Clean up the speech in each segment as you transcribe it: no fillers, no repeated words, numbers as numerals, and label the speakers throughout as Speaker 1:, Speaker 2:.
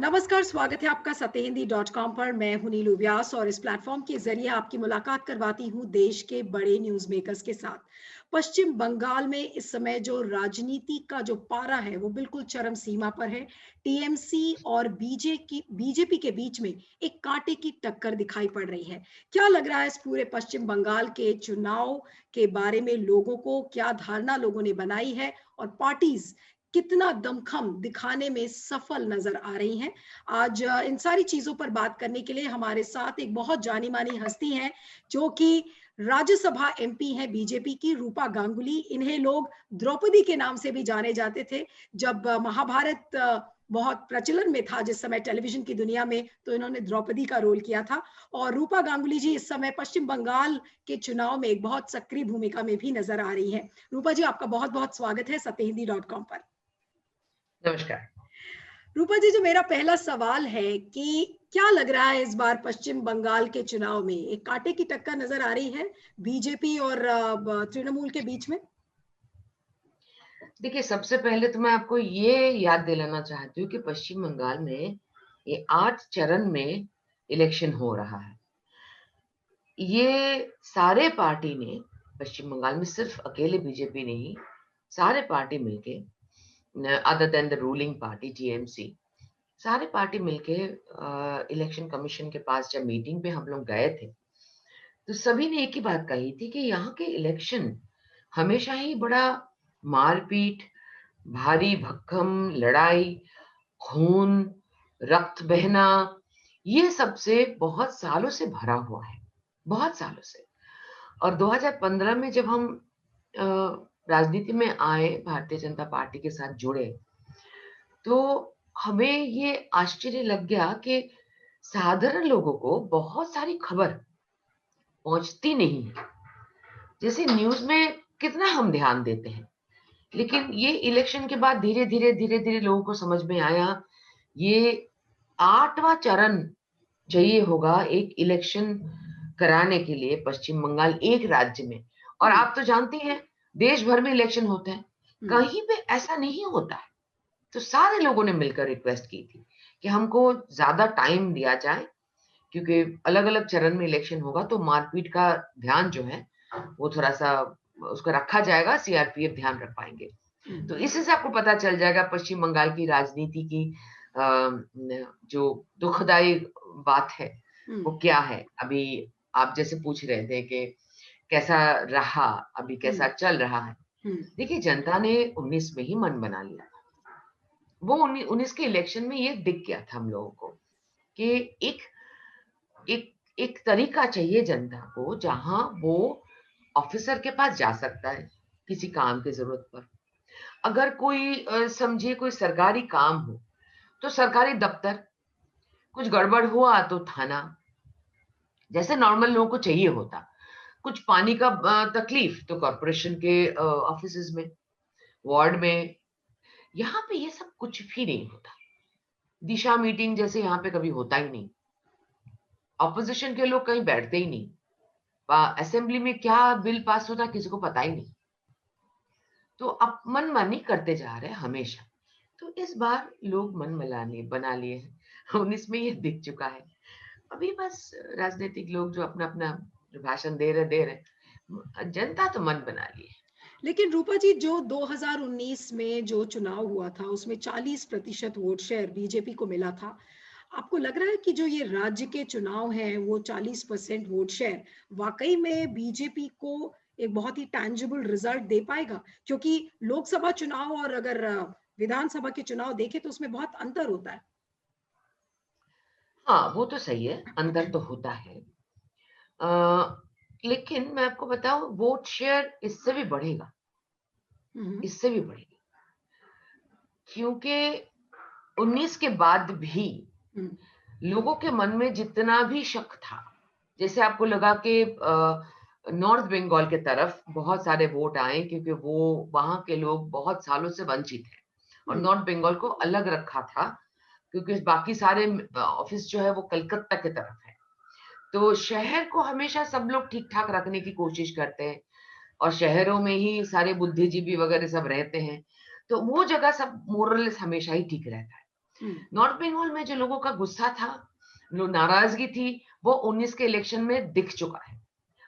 Speaker 1: नमस्कार, स्वागत है आपका सत्यहिंदी.com पर। मैं हूं नीलू व्यास और इस प्लेटफॉर्म के जरिए आपकी मुलाकात करवाती हूं देश के बड़े न्यूज मेकर्स के साथ। पश्चिम बंगाल में इस समय जो राजनीति का जो पारा है वो बिल्कुल चरम सीमा पर है। टीएमसी और बीजेपी के बीच में एक कांटे की टक्कर दिखाई पड़ रही है। क्या लग रहा है इस पूरे पश्चिम बंगाल के चुनाव के बारे में लोगों को? क्या धारणा लोगों ने बनाई है और पार्टीज कितना दमखम दिखाने में सफल नजर आ रही हैं? आज इन सारी चीजों पर बात करने के लिए हमारे साथ एक बहुत जानी मानी हस्ती हैं, जो कि राज्यसभा एमपी हैं बीजेपी की, रूपा गांगुली। इन्हें लोग द्रौपदी के नाम से भी जाने जाते थे। जब महाभारत बहुत प्रचलन में था जिस समय टेलीविजन की दुनिया में, तो इन्होंने द्रौपदी का रोल किया था। और रूपा गांगुली जी इस समय पश्चिम बंगाल के चुनाव में एक बहुत सक्रिय भूमिका में भी नजर आ रही है। रूपा जी, आपका बहुत बहुत स्वागत है सत्यहिंदी.com पर।
Speaker 2: नमस्कार।
Speaker 1: रूपा जी, जो मेरा पहला सवाल है कि क्या लग रहा है इस बार पश्चिम बंगाल के चुनाव में एक कांटे की टक्कर नजर आ रही है बीजेपी और तृणमूल के बीच में?
Speaker 2: देखिए, सबसे पहले तो मैं आपको ये याद दिलाना चाहती हूँ कि पश्चिम बंगाल में ये 8 चरण में इलेक्शन हो रहा है। ये सारे पार्टी ने पश्चिम बंगाल में सिर्फ अकेले बीजेपी नहीं, सारे पार्टी मिलके other than the ruling party TMC, सारे पार्टी मिलके इलेक्शन कमीशन के पास जब मीटिंग पे हम लोग गए थे, तो सभी ने एक ही बात कही थी कि यहाँ के इलेक्शन हमेशा ही बड़ा मारपीट, भारी भक्कम लड़ाई, खून, रक्त बहना, ये सबसे बहुत सालों से भरा हुआ है, बहुत सालों से। और 2015 में जब हम अ, राजनीति में आए, भारतीय जनता पार्टी के साथ जुड़े, तो हमें ये आश्चर्य लग गया कि साधारण लोगों को बहुत सारी खबर पहुंचती नहीं है। जैसे न्यूज़ में कितना हम ध्यान देते हैं, लेकिन ये इलेक्शन के बाद धीरे-धीरे लोगों को समझ में आया, ये 8वां चरण चाहिए होगा एक इलेक्शन कराने के लिए पश्चिम बंगाल एक राज्य में। और
Speaker 1: हम्म।
Speaker 2: आप तो जानती हैं, देश भर में इलेक्शन होते हैं,
Speaker 1: हम्म।
Speaker 2: कहीं पे ऐसा नहीं होता है। तो सारे लोगों ने मिलकर रिक्वेस्ट की थी कि हमको ज़्यादा टाइम दिया जाए, क्योंकि अलग-अलग चरण में इलेक्शन होगा, तो मारपीट का ध्यान जो है, वो थोड़ा-सा उसको रखा जाएगा, सीआरपीएफ ध्यान रख पाएँगे।
Speaker 1: हम्म।
Speaker 2: तो इससे से आपको पता चल जाएगा पश्चिम बंगाल की राजनीति की जो दुखदाई बात है,
Speaker 1: हम्म।
Speaker 2: वो क्या है। अभी आप जैसे पूछ रहे थे कि कैसा रहा, अभी
Speaker 1: हम्म।
Speaker 2: कैसा चल रहा है।
Speaker 1: हम्म।
Speaker 2: देखिए, जनता ने 19 में ही मन बना लिया। वो 19 के इलेक्शन में ये दिख गया था हम लोगों को कि एक एक एक तरीका चाहिए जनता को, जहाँ वो ऑफिसर के पास जा सकता है, किसी काम की ज़रूरत पर। अगर कोई समझिए कोई सरकारी काम हो, तो सरकारी दफ्तर, कुछ गड़बड़ हुआ तो थाना, जैसे नॉर्मल लोगों को चाहिए होता। कुछ पानी का तकलीफ तो कॉर्पोरेशन के ऑफिसेज़ में, वार्ड में, यहाँ पे ये सब कुछ भी नहीं होता। दिशा मीटिंग जैसे यहाँ पे कभी होता ही नहीं। ऑपोज़िशन के लोग कहीं बैठते ही नहीं। असेंबली में क्या बिल पास होता है किसी को पता ही नहीं। तो अब मनमानी करते जा रहे हैं हमेशा। तो इस बार लोग मन मलाने बना लिए हैं। 19 में ये दिख चुका है। अभी बस राजनीतिक लोग जो अपना-अपना भाषण दे रहे हैं। जनता तो मन बना ली है।
Speaker 1: लेकिन रूपा जी, जो 2019 में जो चुनाव हुआ था उसमें 40% वोट शेयर बीजेपी को मिला था। आपको लग रहा है कि जो ये राज्य के चुनाव हैं वो 40% वोट शेयर वाकई में बीजेपी को एक बहुत ही टैंजिबल रिजल्ट दे पाएगा? क्योंकि लोकसभा चुनाव और अगर विधानसभा के चुनाव देखें तो उसमें बहुत अंतर होता है।
Speaker 2: हाँ, वो तो सही है, अंदर तो होता है। अ, लेकिन मैं आपको बताऊँ वोट शेयर इससे भी बढ़ेगा,
Speaker 1: हम्म।
Speaker 2: इससे भी बढ़ेगा। क्योंकि 19 के बाद भी
Speaker 1: हम्म।
Speaker 2: लोगों के मन में जितना भी शक था, जैसे आपको लगा कि नॉर्थ बंगाल की तरफ बहुत सारे वोट आए क्योंकि वो वहाँ के लोग बहुत सालों से वंचित हैं और
Speaker 1: हम्म।
Speaker 2: नॉर्थ बंगाल को अलग रखा था क्योंकि बाकी सारे ऑफिस जो है वो कलकत्ता की तरफ है। तो शहर को हमेशा सब लोग ठीक-ठाक रखने की कोशिश करते हैं और शहरों में ही सारे बुद्धिजीवी वगैरह सब रहते हैं। तो वो जगह सब मोरलेस हमेशा ही ठीक रहता है। नॉर्थ बंगाल में जो लोगों का गुस्सा था, जो नाराजगी थी, वो 19 के इलेक्शन में दिख चुका है।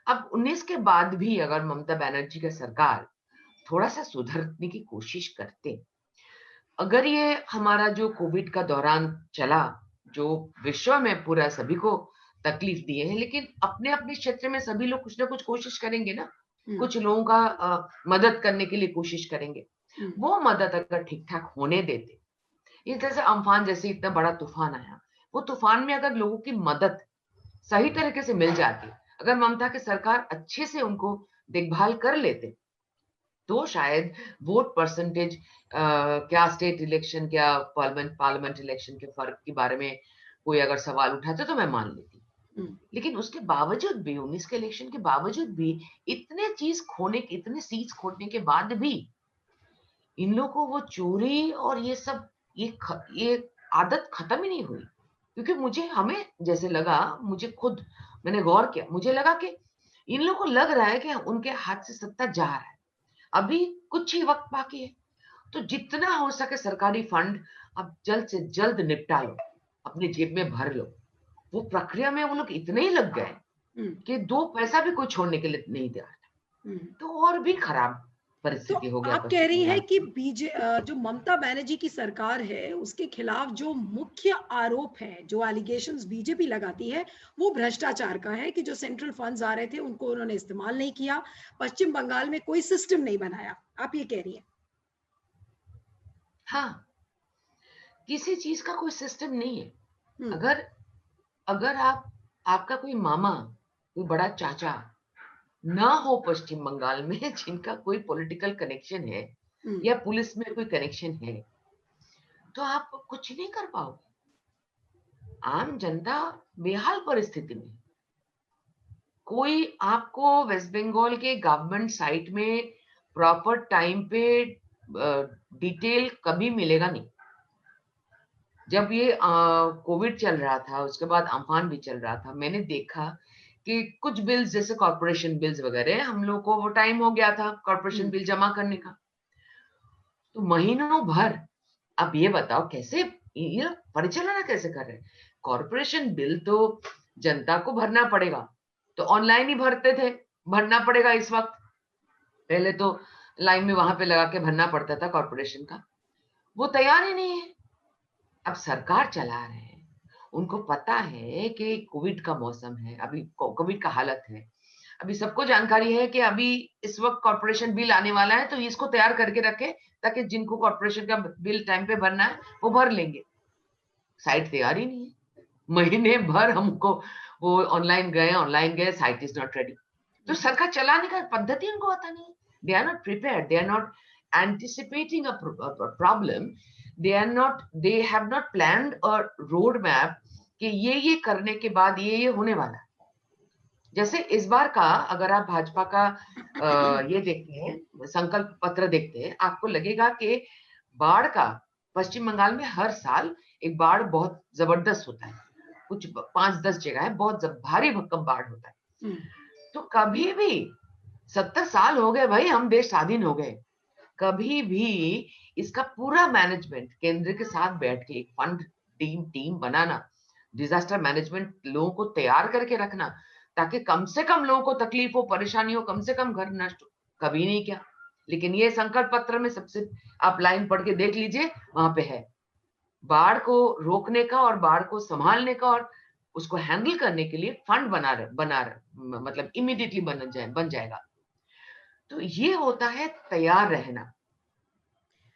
Speaker 2: अब 19 के बाद भी अगर ममता बनर्जी का सरकार थोड़ा सा सुधरने की कोशिश करते, अगर ये हमारा जो कोविड का दौरान चला, जो विश्व में पूरा सभी को तकलीफ दिए है, लेकिन अपने अपने क्षेत्र में सभी लोग कुछ ना कुछ कोशिश करेंगे ना, कुछ लोगों का मदद करने के लिए कोशिश करेंगे। वो मदद अगर ठीक ठाक होने देते, इस जैसे अम्फान जैसे इतना बड़ा तूफान आया, वो तूफान में अगर लोगों की मदद सही तरीके से मिल जाती, अगर ममता की सरकार अच्छे से उनको देखभाल कर लेते, तो शायद वोट परसेंटेज, क्या स्टेट इलेक्शन, क्या पार्लियामेंट इलेक्शन के फर्क के बारे में कोई अगर सवाल उठाते तो मैं मान लेती। लेकिन उसके बावजूद भी, 19 के इलेक्शन के बावजूद भी, इतने सीट्स खोने के बाद भी इन लोगों को वो चोरी और ये सब, ये आदत खत्म ही नहीं हुई। क्योंकि हमें जैसे लगा, मुझे खुद, मैंने गौर किया, मुझे लगा कि इन लोगों को लग रहा है कि उनके हाथ से सत्ता जा रहा है, अभी कुछ ही वक्त बाकी है, तो जितना हो सके सरकारी फंड अब जल्द से जल्द निपटा लो, अपनी जेब में भर लो। वो प्रक्रिया में वो लोग इतने ही लग गए कि 2 पैसा भी कोई छोड़ने के लिए नहीं तैयार था। तो और भी खराब
Speaker 1: तो
Speaker 2: परिस्थिति हो गया
Speaker 1: आप कह
Speaker 2: पश्चिम
Speaker 1: रही हैं
Speaker 2: बंगाल
Speaker 1: कि
Speaker 2: में।
Speaker 1: जो ममता बनर्जी की सरकार है उसके खिलाफ जो मुख्य आरोप है, जो एलिगेशंस बीजेपी लगाती है, वो भ्रष्टाचार का है कि जो सेंट्रल फंड्स आ रहे थे उनको उन्होंने इस्तेमाल नहीं किया, पश्चिम बंगाल में कोई सिस्टम नहीं बनाया, आप ये कह रही हैं?
Speaker 2: हाँ, किसी चीज का कोई सिस्टम नहीं है।
Speaker 1: हम्म।
Speaker 2: अगर अगर आपका कोई मामा, कोई बड़ा चाचा ना हो पश्चिम बंगाल में जिनका कोई पॉलिटिकल कनेक्शन है
Speaker 1: हम्म।
Speaker 2: या पुलिस में कोई कनेक्शन है, तो आप कुछ नहीं कर पाओगे। आम जनता बेहाल परिस्थिति में, कोई आपको वेस्ट बंगाल के गवर्नमेंट साइट में प्रॉपर टाइम पे डिटेल कभी मिलेगा नहीं। जब ये कोविड चल रहा था, उसके बाद अम्फान भी चल रहा था, मैंने देखा कि कुछ बिल्स जैसे कॉर्पोरेशन बिल्स वगैरह, हम लोग को वो टाइम हो गया था कॉर्पोरेशन
Speaker 1: हम्म।
Speaker 2: बिल जमा करने का, तो महीनों भर। अब ये बताओ कैसे ये लोग परिचालना कैसे कर रहे हैं? कॉर्पोरेशन बिल तो जनता को भरना पड़ेगा, तो ऑनलाइन ही भरते थे, भरना पड़ेगा इस वक्त। पहले तो लाइन में वहां पे लगा के भरना पड़ता था कॉर्पोरेशन का, वो तैयार ही नहीं है। अब सरकार चला रहे हैं, उनको पता है कि कोविड का मौसम है, अभी कोविड का हालत है, अभी सबको जानकारी है कि अभी इस वक्त कॉर्पोरेशन बिल आने वाला है, तो इसको तैयार करके रखे ताकि जिनको कॉर्पोरेशन का बिल टाइम पे भरना है वो भर लेंगे। साइट तैयार ही नहीं है, महीने भर हमको, वो ऑनलाइन गए, साइट इज नॉट रेडी। तो सरकार चलाने का पद्धति उनको आता नहीं, they are not prepared, they are not anticipating a problem, they have not planned a road map कि ये करने के बाद ये होने वाला है। जैसे इस बार का अगर आप भाजपा का ये देखते हैं, संकल्प पत्र देखते हैं, आपको लगेगा कि बाढ़ का पश्चिम बंगाल में हर साल एक बाढ़ बहुत जबरदस्त होता है, कुछ 5-10 जगह है, बहुत भारी भरकम बाढ़ होता है।
Speaker 1: हम्म।
Speaker 2: तो कभी भी, 70 साल हो गए भाई, हम देश स्वाधीन हो गए, कभी भी इसका पूरा मैनेजमेंट केंद्र के साथ बैठ के एक फंड टीम बनाना, डिजास्टर मैनेजमेंट लोगों को तैयार करके रखना, ताकि कम से कम लोगों को तकलीफ हो, परेशानी हो, कम से कम घर नष्ट हो, कभी नहीं किया। लेकिन ये संकल्प पत्र में सबसे, आप लाइन पढ़ के देख लीजिए, वहां पे है बाढ़ को रोकने का और बाढ़ को संभालने का और उसको हैंडल करने के लिए फंड मतलब इमीडिएटली बन जाएगा। तो ये होता है तैयार रहना,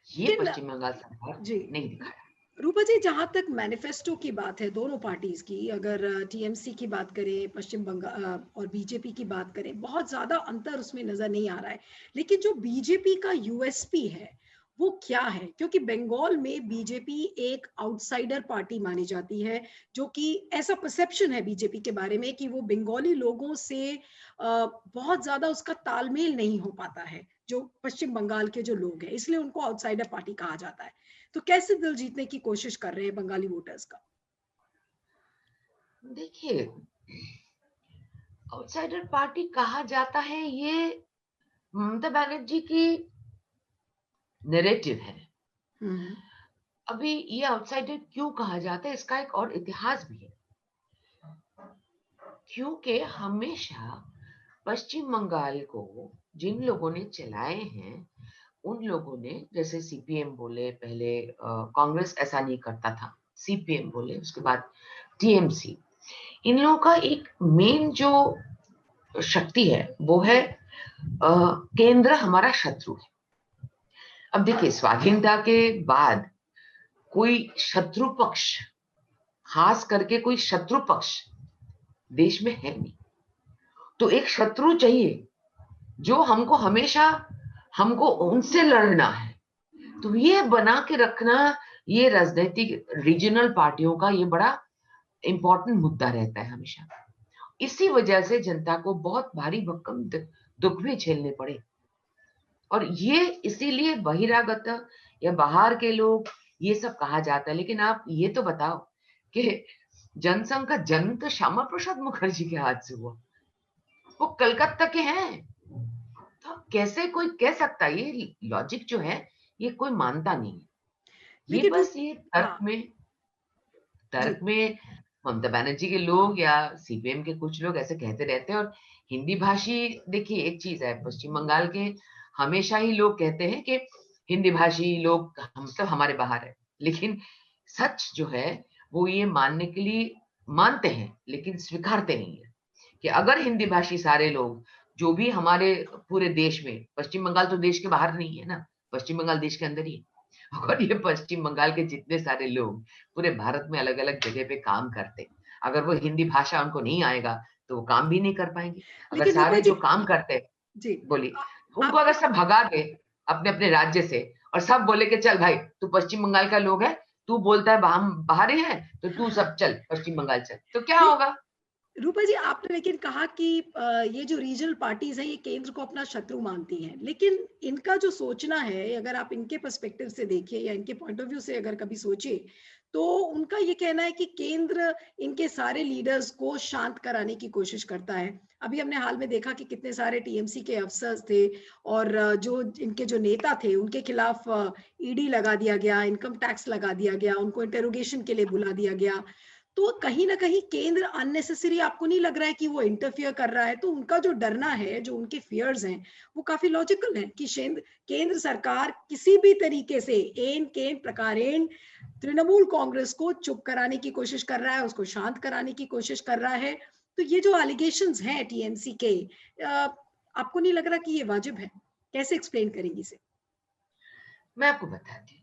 Speaker 2: ये
Speaker 1: लेकिन
Speaker 2: पश्चिम बंगाल सरकार
Speaker 1: जी,
Speaker 2: नहीं दिखाया।
Speaker 1: रूपा जी, जहां तक मैनिफेस्टो की बात है दोनों पार्टीज की, अगर टीएमसी की बात करें, पश्चिम बंगाल और बीजेपी की बात करें, बहुत ज्यादा अंतर उसमें नजर नहीं आ रहा है। लेकिन जो बीजेपी का यूएसपी है वो क्या है? क्योंकि बंगाल में बीजेपी एक आउटसाइडर पार्टी मानी जाती है, जो कि ऐसा परसेप्शन है बीजेपी के बारे में कि वो बंगाली लोगों से बहुत ज्यादा उसका तालमेल नहीं हो पाता है, जो पश्चिम बंगाल के जो लोग हैं, इसलिए उनको आउटसाइडर पार्टी कहा जाता है। तो कैसे दिल जीतने की कोशिश कर रहे हैं बंगाली वोटर्स का?
Speaker 2: देखिए, आउटसाइडर पार्टी कहा जाता है, ये ममता बनर्जी की नैरेटिव है।
Speaker 1: हम्म।
Speaker 2: अभी ये आउटसाइडर क्यों कहा जाता है, इसका एक और इतिहास भी है। क्योंकि हमेशा पश्चिम बंगाल को जिन लोगों ने चलाए हैं, उन लोगों ने, जैसे सीपीएम बोले पहले, कांग्रेस ऐसा नहीं करता था, सीपीएम बोले, उसके बाद टीएमसी, इन लोगों का एक मेन जो शक्ति है वो है केंद्र हमारा शत्रु है। अब देखिए, स्वाधीनता के बाद कोई शत्रु पक्ष, खास करके कोई शत्रु पक्ष देश में है नहीं। तो एक शत्रु चाहिए जो हमको हमेशा, हमको उनसे लड़ना है। तो ये बना के रखना, ये राजनीतिक रीजनल पार्टियों का ये बड़ा इंपॉर्टेंट मुद्दा रहता है हमेशा। इसी वजह से जनता को बहुत भारी भरकम दुख भी झेलने पड़े। और ये इसीलिए बहिरागत या बाहर के लोग ये सब कहा जाता है। लेकिन आप ये तो बताओ कि जनसंघ का जन्म तो श्यामा प्रसाद मुखर्जी के हाथ से हुआ, वो कलकत्ता के हैं। तो कैसे कोई कह सकता है? ये लॉजिक जो है ये कोई मानता नहीं है। ये
Speaker 1: लेकिन
Speaker 2: बस ये
Speaker 1: हाँ जी।
Speaker 2: तर्क में ममता बनर्जी के लोग या सीपीएम के कुछ लोग ऐसे कहते रहते हैं। और हिंदी भाषी, देखिए एक चीज है, पश्चिम बंगाल के हमेशा ही लोग कहते हैं कि हिंदी भाषी लोग हम सब हमारे बाहर है। लेकिन सच जो है वो ये मानने के लिए मानते हैं लेकिन स्वीकारते नहीं है कि अगर हिंदी भाषी सारे लोग जो भी हमारे पूरे देश में, पश्चिम बंगाल तो देश के बाहर नहीं है ना, पश्चिम बंगाल देश के अंदर ही है। और ये पश्चिम बंगाल के जितने सारे लोग पूरे भारत में अलग अलग जगह पे काम करते, अगर वो हिंदी भाषा उनको नहीं आएगा तो वो काम भी नहीं कर पाएंगे। अगर
Speaker 1: लेकिन रूपा
Speaker 2: सारे
Speaker 1: जी,
Speaker 2: जो काम करते हैं,
Speaker 1: जी,
Speaker 2: बोलिए,
Speaker 1: आ,
Speaker 2: उनको अगर
Speaker 1: आपको
Speaker 2: सब भगा दे अपने अपने राज्य से और सब बोले कि चल भाई तू पश्चिम बंगाल का लोग है, तू बोलता है हम बाहर ही हैं, तो तू सब चल पश्चिम बंगाल चल, तो क्या
Speaker 1: नहीं,
Speaker 2: होगा?
Speaker 1: रूपा जी, आपने लेकिन कहा कि ये जो रीजनल पार्टीज हैं ये केंद्र को अपना शत्रु मानती हैं, लेकिन इनका जो सोचना है, अगर आप इनके पर्सपेक्टिव से देखिए या इनके पॉइंट ऑफ व्यू से अगर कभी सोचे, तो उनका ये कहना है कि केंद्र इनके सारे लीडर्स को शांत कराने की कोशिश करता है। अभी हमने हाल में देखा कि कितने सारे टीएमसी के अफसर्स थे और जो इनके जो नेता थे उनके खिलाफ ईडी लगा दिया गया, इनकम टैक्स लगा दिया गया, उनको इंटेरोगेशन के लिए बुला दिया गया। तो कहीं ना कहीं केंद्र अननेसेसरी, आपको नहीं लग रहा है कि वो इंटरफियर कर रहा है? तो उनका जो डरना है, जो उनके फियर्स हैं, वो काफी लॉजिकल है कि केंद्र सरकार किसी भी तरीके से एन केन प्रकारेण तृणमूल कांग्रेस को चुप कराने की कोशिश कर रहा है, उसको शांत कराने की कोशिश कर रहा है। तो ये जो एलिगेशंस हैं टीएमसी के, आपको नहीं लग रहा कि ये वाजिब है? कैसे एक्सप्लेन करेंगी इसे?
Speaker 2: मैं आपको बताती हूँ।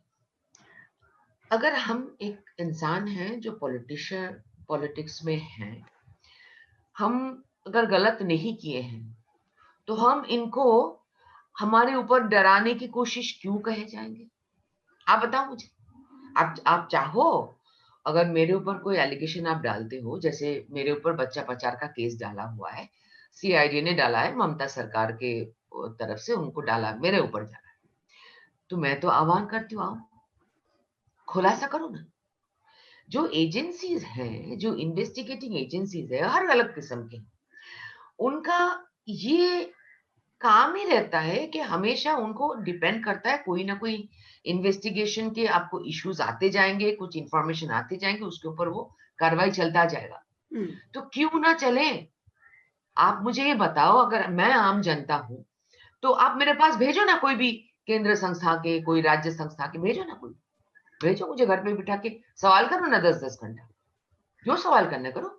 Speaker 2: अगर हम एक इंसान हैं जो पॉलिटिशियन, पॉलिटिक्स में हैं, हम अगर गलत नहीं किए हैं तो हम इनको हमारे ऊपर डराने की कोशिश क्यों कहे जाएंगे? आप बताओ मुझे। आप चाहो, अगर मेरे ऊपर कोई एलिगेशन आप डालते हो, जैसे मेरे ऊपर बच्चा पचार का केस डाला हुआ है, सीआईडी ने डाला है, ममता सरकार के तरफ से उनको डाला, मेरे ऊपर डाला है, तो मैं तो आह्वान करती हूँ, आओ खुलासा करो ना। जो एजेंसीज हैं, जो इन्वेस्टिगेटिंग एजेंसीज है हर अलग किस्म के, उनका ये काम ही रहता है कि हमेशा उनको डिपेंड करता है, कोई ना कोई इन्वेस्टिगेशन के आपको इश्यूज आते जाएंगे, कुछ इंफॉर्मेशन आते जाएंगे, उसके ऊपर वो कार्रवाई चलता जाएगा। तो क्यों ना चले? आप मुझे ये बताओ, अगर मैं आम जनता हूं तो आप मेरे पास भेजो ना, कोई भी केंद्र संस्था के, कोई राज्य संस्था के, भेजो ना, कोई भेजो मुझे घर पे बिठा के, सवाल करो ना 10-10 घंटा, जो सवाल करना करो।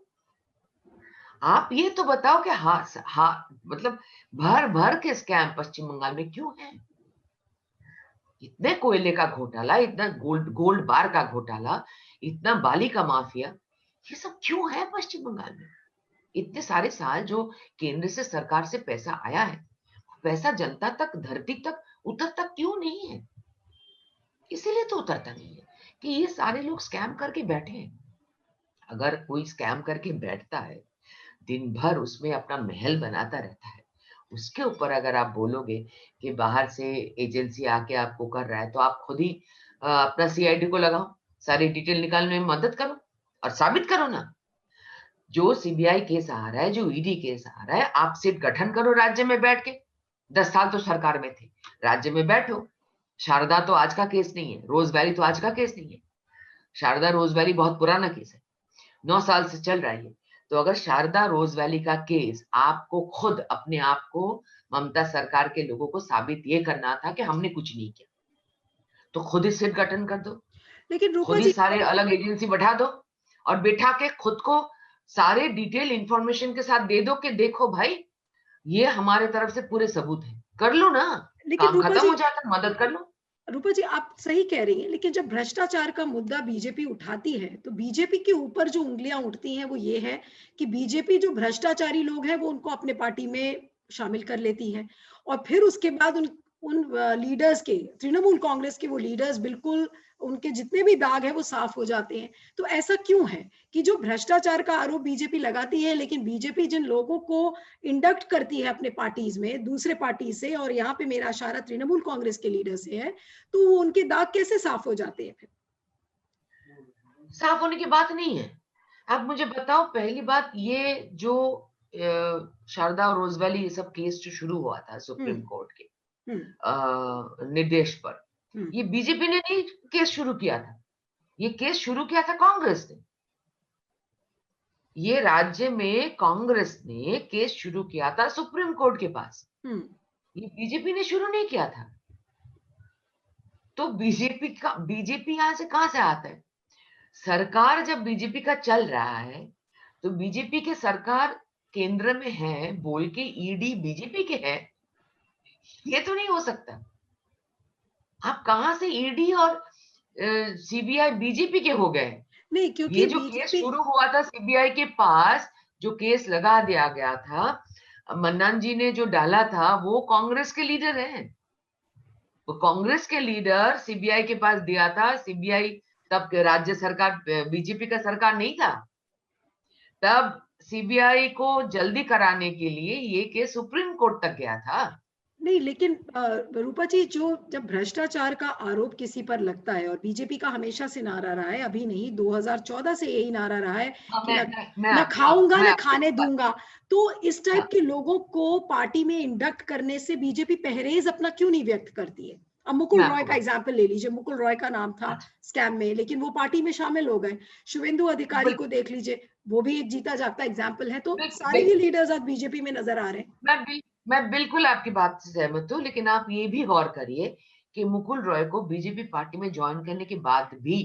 Speaker 2: आप ये तो बताओ कि हाँ, मतलब भर भर के स्कैम पश्चिम बंगाल में क्यों है? इतने कोयले का घोटाला, इतना गोल्ड गोल्ड बार का घोटाला, इतना बाली का माफिया, ये सब क्यों है पश्चिम बंगाल में? इतने सारे साल जो केंद्र से, सरकार से पैसा आया है, पैसा जनता तक, धरती तक उतरता क्यों नहीं है? इसीलिए तो उतरता नहीं है कि ये सारे लोग स्कैम करके बैठे हैं। अगर कोई स्कैम करके बैठता है, दिन भर उसमें अपना महल बनाता रहता है, उसके ऊपर अगर आप बोलोगे कि बाहर से एजेंसी आके आपको कर रहा है, तो आप खुद ही अपना सीआईडी को लगाओ, सारी डिटेल निकालने में मदद करो और साबित करो ना। जो सीबीआई केस आ रहा है, जो ईडी केस आ रहा है, आप सिर्फ गठन करो राज्य में बैठ के। 10 साल तो सरकार में थे, राज्य में बैठो, शारदा तो आज का केस नहीं है, रोज वैली तो आज का केस नहीं है। शारदा रोज वैली बहुत पुराना केस है, 9 साल से चल रहा है ये। तो अगर शारदा रोज वैली का केस आपको खुद अपने आप को, ममता सरकार के लोगों को साबित ये करना था कि हमने कुछ नहीं किया, तो खुद ही सिर गठन कर दो,
Speaker 1: लेकिन रूपा
Speaker 2: खुद ही
Speaker 1: जी,
Speaker 2: सारे अलग एजेंसी बैठा दो और बैठा के खुद को सारे डिटेल इंफॉर्मेशन के साथ दे दो कि देखो भाई, ये हमारे तरफ से पूरे सबूत है, कर लो ना,
Speaker 1: लेकिन
Speaker 2: काम खत्म हो जाता, मदद कर लो।
Speaker 1: रूपा जी आप सही कह रही हैं, लेकिन जब भ्रष्टाचार का मुद्दा बीजेपी उठाती है तो बीजेपी के ऊपर जो उंगलियां उठती हैं वो ये है कि बीजेपी जो भ्रष्टाचारी लोग हैं वो उनको अपने पार्टी में शामिल कर लेती है, और फिर उसके बाद उन उन लीडर्स के, तृणमूल कांग्रेस के वो लीडर्स बिल्कुल, उनके जितने भी दाग है वो साफ हो जाते हैं। तो ऐसा क्यों है कि जो भ्रष्टाचार का आरोप बीजेपी लगाती है, लेकिन बीजेपी जिन लोगों को इंडक्ट करती है अपने पार्टीज में दूसरे पार्टी से, और यहाँ पे मेरा इशारा तृणमूल कांग्रेस के लीडर से है, तो उनके दाग कैसे साफ हो जाते हैं फिर?
Speaker 2: साफ होने की बात नहीं है। आप मुझे बताओ, पहली बात, ये जो शारदा और रोजवैली ये सब केस जो शुरू हुआ था सुप्रीम
Speaker 1: हम्म।
Speaker 2: कोर्ट के
Speaker 1: हम्म।
Speaker 2: निर्देश पर,
Speaker 1: हम्म।
Speaker 2: ये बीजेपी ने नहीं केस शुरू किया था, ये केस शुरू किया था कांग्रेस ने। ये राज्य में कांग्रेस ने केस शुरू किया था सुप्रीम कोर्ट के पास,
Speaker 1: हम्म।
Speaker 2: ये बीजेपी ने शुरू नहीं किया था। तो बीजेपी यहां से कहां से आता है? सरकार जब बीजेपी का चल रहा है, तो बीजेपी के सरकार केंद्र में है बोल के ईडी बीजेपी के है, ये तो नहीं हो सकता। आप कहां से ईडी और सीबीआई बीजेपी के हो गए?
Speaker 1: नहीं,
Speaker 2: ये
Speaker 1: क्योंकि
Speaker 2: जो केस
Speaker 1: बीजेपी,
Speaker 2: शुरू हुआ था सीबीआई के पास, जो केस लगा दिया गया था, मन्नान जी ने जो डाला था, वो कांग्रेस के लीडर हैं। वो कांग्रेस के लीडर सीबीआई के पास दिया था। सीबीआई तब राज्य सरकार, बीजेपी का सरकार नहीं था तब। सीबीआई को जल्दी कराने के लिए ये केस सुप्रीम कोर्ट तक गया था।
Speaker 1: नहीं, लेकिन रूपा जी, जो जब भ्रष्टाचार का आरोप किसी पर लगता है, और बीजेपी का हमेशा से नारा रहा है, अभी नहीं 2014 से यही नारा रहा है
Speaker 2: हाँ,
Speaker 1: कि
Speaker 2: मैं
Speaker 1: ना खाऊंगा
Speaker 2: मैं
Speaker 1: ना
Speaker 2: आपकी
Speaker 1: खाने
Speaker 2: बात,
Speaker 1: दूंगा, तो इस टाइप
Speaker 2: हाँ,
Speaker 1: के लोगों को पार्टी में इंडक्ट करने से बीजेपी परहेज अपना क्यों नहीं व्यक्त करती है? अब मुकुल
Speaker 2: मैं
Speaker 1: रॉय
Speaker 2: आपको
Speaker 1: का
Speaker 2: बात,
Speaker 1: एग्जाम्पल ले लीजिए, मुकुल रॉय का नाम था
Speaker 2: अच्छा,
Speaker 1: स्कैम में, लेकिन वो पार्टी में शामिल हो गए। शुभेंदु अधिकारी
Speaker 2: बिल्कुल,
Speaker 1: को देख लीजिए, वो भी एक जीता जागता एग्जाम्पल है। तो
Speaker 2: बिल्कुल,
Speaker 1: सारे ही लीडर्स आज बीजेपी में नजर आ रहे हैं।
Speaker 2: मैं बिल्कुल आपकी बात से सहमत हूँ, लेकिन आप ये भी गौर करिए कि मुकुल रॉय को बीजेपी पार्टी में ज्वाइन करने के बाद भी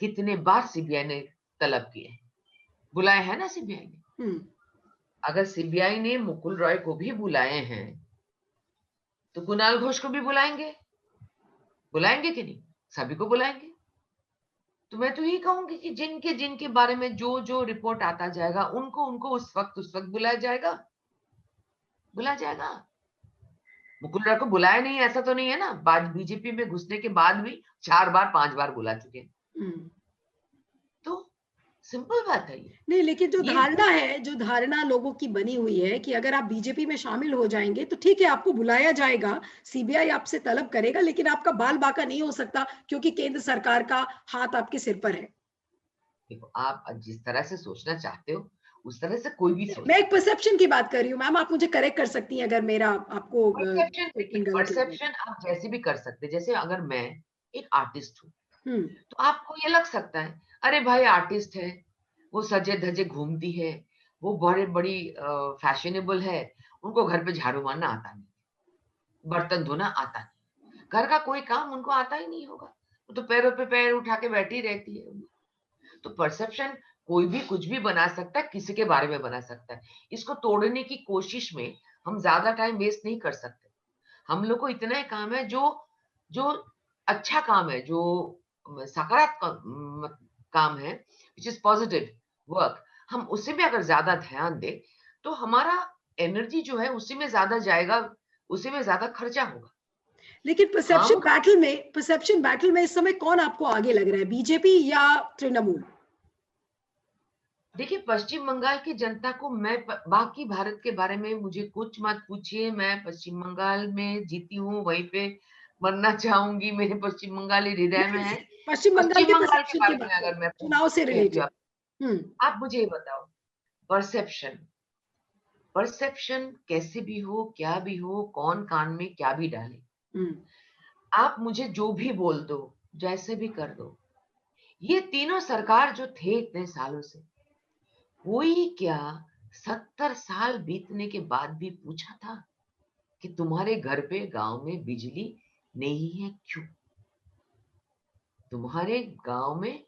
Speaker 2: कितने बार सीबीआई ने तलब किए हैं, बुलाए हैं ना सीबीआई ने।
Speaker 1: हम्म।
Speaker 2: अगर सीबीआई ने मुकुल रॉय को भी बुलाए हैं, तो कुणाल घोष को भी बुलाएंगे, बुलाएंगे कि नहीं? सभी को बुलाएंगे। तो मैं तो यही कहूंगी कि जिनके जिनके बारे में जो जो रिपोर्ट आता जाएगा, उनको उनको उस वक्त बुलाया जाएगा, बुलाया जाएगा। मुकुल रॉय को बुलाया नहीं, ऐसा तो नहीं है ना? बाद बीजेपी में घुसने के बाद भी 4 बार 5 बार बुला चुके हैं।
Speaker 1: हम्म।
Speaker 2: तो सिंपल बात है ये।
Speaker 1: नहीं, लेकिन जो
Speaker 2: ये
Speaker 1: धारणा है, जो धारणा लोगों की बनी हुई है कि अगर आप बीजेपी में शामिल हो जाएंगे तो ठीक है, आपको बुलाया जाएगा, सीबीआई आपसे तलब करेगा, लेकिन आपका बाल बाका नहीं हो सकता, क्योंकि केंद्र सरकार का हाथ आपके सिर पर है।
Speaker 2: देखो, आप जिस तरह से सोचना चाहते हो, उस तरह से कोई भी सोच
Speaker 1: मैं एक
Speaker 2: सकता है।
Speaker 1: परसेप्शन की बात कर रही हूँ मैम, आप मुझे करेक्ट कर सकती हैं अगर मेरा आपको
Speaker 2: परसेप्शन, देखिए,
Speaker 1: स्टेटमेंट गलत लगे।
Speaker 2: परसेप्शन आप जैसे भी कर सकते हैं। जैसे अगर मैं एक आर्टिस्ट हूँ,
Speaker 1: हम्म।
Speaker 2: तो आपको ये लग सकता है, अरे भाई आर्टिस्ट है, वो सजे धजे घूमती है, वो बड़े बड़ी फैशनेबल है, उनको घर पे झाड़ू मारना आता नहीं, बर्तन धोना आता नहीं, घर का कोई काम उनको आता ही नहीं होगा, वो तो पैरों पे पैर उठा के बैठी रहती है। तो परसेप्शन कोई भी कुछ भी बना सकता है, किसी के बारे में बना सकता है। इसको तोड़ने की कोशिश में हम ज्यादा टाइम वेस्ट नहीं कर सकते। हम लोग को इतना ही काम है, जो जो अच्छा काम है, जो सकारात्मक काम है, विच इज पॉजिटिव वर्क, हम उसी में अगर ज्यादा ध्यान दें, तो हमारा एनर्जी जो है उसी में ज्यादा जाएगा, उसी में ज्यादा खर्चा होगा।
Speaker 1: लेकिन
Speaker 2: खाम
Speaker 1: परसेप्शन बैटल में इस समय कौन आपको आगे लग रहा है, बीजेपी या तृणमूल?
Speaker 2: देखिए, पश्चिम बंगाल की जनता को मैं बाकी भारत के बारे में मुझे कुछ मत पूछिए। मैं पश्चिम बंगाल में जीती हूँ, वहीं पे मरना चाहूंगी, मेरे पश्चिम बंगाली हृदय में है।
Speaker 1: नहीं, पश्चिम बंगाल के
Speaker 2: पश्चिम बंगाल के
Speaker 1: परसेप्शन की
Speaker 2: बारे में
Speaker 1: बात
Speaker 2: अगर
Speaker 1: करें,
Speaker 2: मैं
Speaker 1: चुनाव से
Speaker 2: कहती हूँ,
Speaker 1: रिलेटेड। हम्म।
Speaker 2: आप मुझे ये बताओ, परसेप्शन, परसेप्शन कैसे भी हो, क्या भी हो, कौन कान में क्या भी डाले,
Speaker 1: हम्म।
Speaker 2: आप मुझे जो भी बोल दो, जैसे भी कर दो। ये तीनों सरकार जो थे इतने सालों से, कोई क्या 70 साल बीतने के बाद भी पूछा था कि तुम्हारे घर पे गांव में बिजली नहीं है क्यों? तुम्हारे गांव में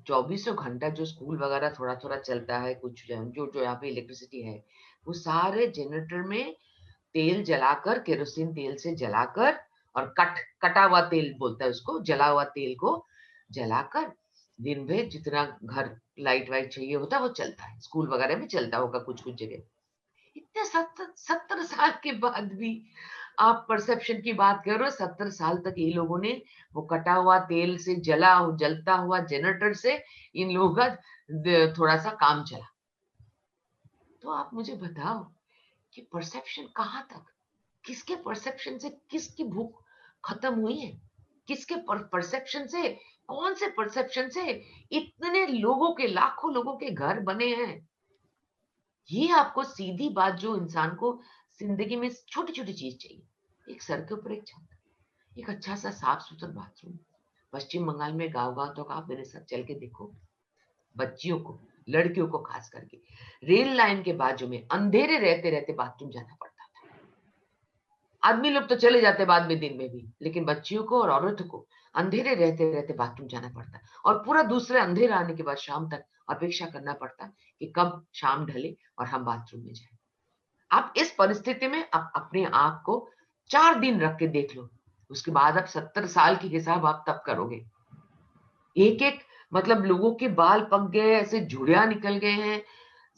Speaker 2: चौबीसों घंटा जो स्कूल वगैरह थोड़ा थोड़ा चलता है, कुछ जो जो यहाँ पे इलेक्ट्रिसिटी है, वो सारे जनरेटर में तेल जलाकर, केरोसिन तेल से जलाकर, और कटा हुआ तेल बोलता है उसको, जला हुआ तेल को जलाकर दिन भर जितना घर लाइट वाइट चाहिए होता है वो चलता है। स्कूल वगैरह में चलता होगा कुछ कुछ जगह। इतने 70 साल के बाद भी आप परसेप्शन की बात कर रहे हो। 70 साल तक ये लोगों ने वो कटा हुआ तेल से जलता हुआ जनरेटर से इन लोगों का थोड़ा सा काम चला। तो आप मुझे बताओ कि परसेप्शन कहाँ तक, किसके परसेप्शन से किसकी भूख खत्म हुई है? किसके परसेप्शन से, कौन से परसेप्शन से इतने लोगों के, लाखों लोगों के घर बने हैं? ये आपको सीधी बात, जो इंसान को जिंदगी में छोटी छोटी चीज चाहिए, एक सर के ऊपर एक छत, एक अच्छा सा साफ सुथरा बाथरूम। पश्चिम बंगाल में गांव गांव तो आप मेरे साथ चल के देखो, बच्चियों को, लड़कियों को खास करके रेल लाइन के बाजू में अंधेरे रहते रहते बाथरूम जाना पड़ता था। आदमी लोग तो चले जाते बाद में दिन में भी, लेकिन बच्चियों को और औरतों को अंधेरे रहते रहते बाथरूम जाना पड़ता, और पूरा दूसरे अंधेरा आने के बाद शाम तक अपेक्षा करना पड़ता कि कब शाम ढले और हम बाथरूम में जाए। आप इस परिस्थिति में आप अपने आप को 4 दिन रख के देख लो, उसके बाद आप 70 साल की हिसाब आप तब करोगे। एक एक मतलब लोगों के बाल पक गए, ऐसे झुर्रियां निकल गए हैं,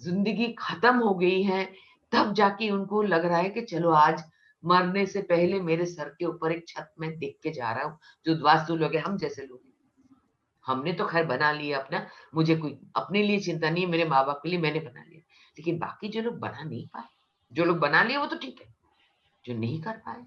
Speaker 2: जिंदगी खत्म हो गई है, तब जाके उनको लग रहा है कि चलो आज मरने से पहले मेरे सर के ऊपर एक छत में देख के जा रहा हूँ। जो वास्तु लोग हैं, हम जैसे लोग हैं, हमने तो खैर बना लिया अपना, मुझे कोई अपने लिए चिंता नहीं है, मेरे माँ बाप के लिए मैंने बना लिया। लेकिन बाकी जो लोग बना नहीं पाए, जो लोग बना लिए वो तो ठीक है, जो नहीं कर पाए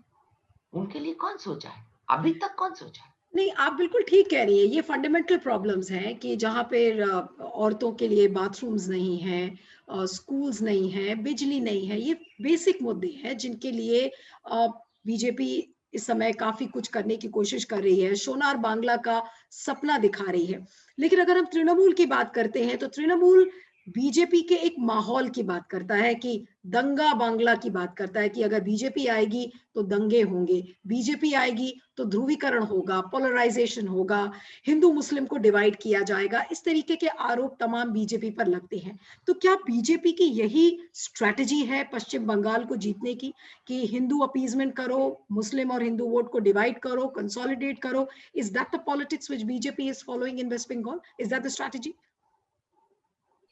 Speaker 2: उनके लिए कौन सोचा है? अभी तक कौन सोचा है?
Speaker 1: नहीं, आप बिल्कुल ठीक कह रही हैं। ये फंडामेंटल प्रॉब्लम्स हैं कि जहाँ पे औरतों के लिए बाथरूम्स नहीं हैं, स्कूल्स नहीं हैं, बिजली नहीं है। ये बेसिक मुद्दे हैं जिनके लिए बीजेपी इस समय काफी कुछ करने की कोशिश कर रही है, सोनार बांग्ला का सपना दिखा रही है। लेकिन अगर हम तृणमूल की बात करते हैं तो तृणमूल बीजेपी के एक माहौल की बात करता है कि दंगा बांग्ला की बात करता है कि अगर बीजेपी आएगी तो दंगे होंगे, बीजेपी आएगी तो ध्रुवीकरण होगा, पोलराइजेशन होगा, हिंदू मुस्लिम को डिवाइड किया जाएगा। इस तरीके के आरोप तमाम बीजेपी पर लगते हैं। तो क्या बीजेपी की यही स्ट्रैटेजी है पश्चिम बंगाल को जीतने की, कि हिंदू अपीजमेंट करो, मुस्लिम और हिंदू वोट को डिवाइड करो, कंसोलिडेट करो? Is that the politics which BJP is following in West Bengal? Is that the strategy?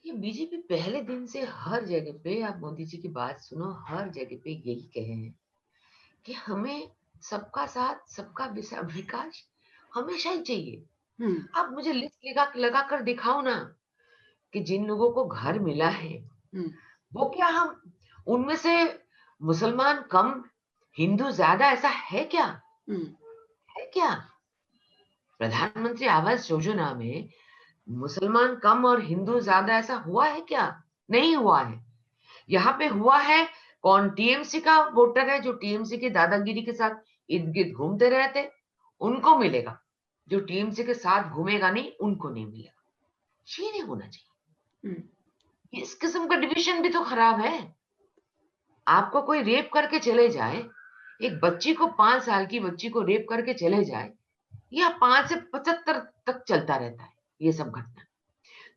Speaker 2: ये बीजेपी पहले दिन से हर जगह पे, आप मोदी जी की बात सुनो, हर जगह पे यही कहे हैं कि हमें सबका साथ, सबका विकास हमेशा ही चाहिए।
Speaker 1: हम्म।
Speaker 2: आप मुझे लिस्ट लगा लगा कर दिखाओ ना कि जिन लोगों को घर मिला है,
Speaker 1: हम्म।
Speaker 2: वो क्या हम उनमें से मुसलमान कम, हिंदू ज्यादा, ऐसा है क्या?
Speaker 1: हम्म।
Speaker 2: है क्या? प्रधानमंत्री आवास योजना में मुसलमान कम और हिंदू ज्यादा ऐसा हुआ है क्या? नहीं हुआ है। यहाँ पे हुआ है, कौन टीएमसी का वोटर है जो टीएमसी की दादागिरी के साथ इर्द गिर्द घूमते रहते, उनको मिलेगा। जो टीएमसी के साथ घूमेगा नहीं, उनको नहीं मिलेगा। ये नहीं होना
Speaker 1: हम्म।
Speaker 2: चाहिए। इस किस्म का डिवीजन भी तो खराब है। आपको कोई रेप करके चले जाए, एक बच्ची को, 5 साल की बच्ची को रेप करके चले जाए, या 5 से 75 तक चलता रहता है ये सब घटना।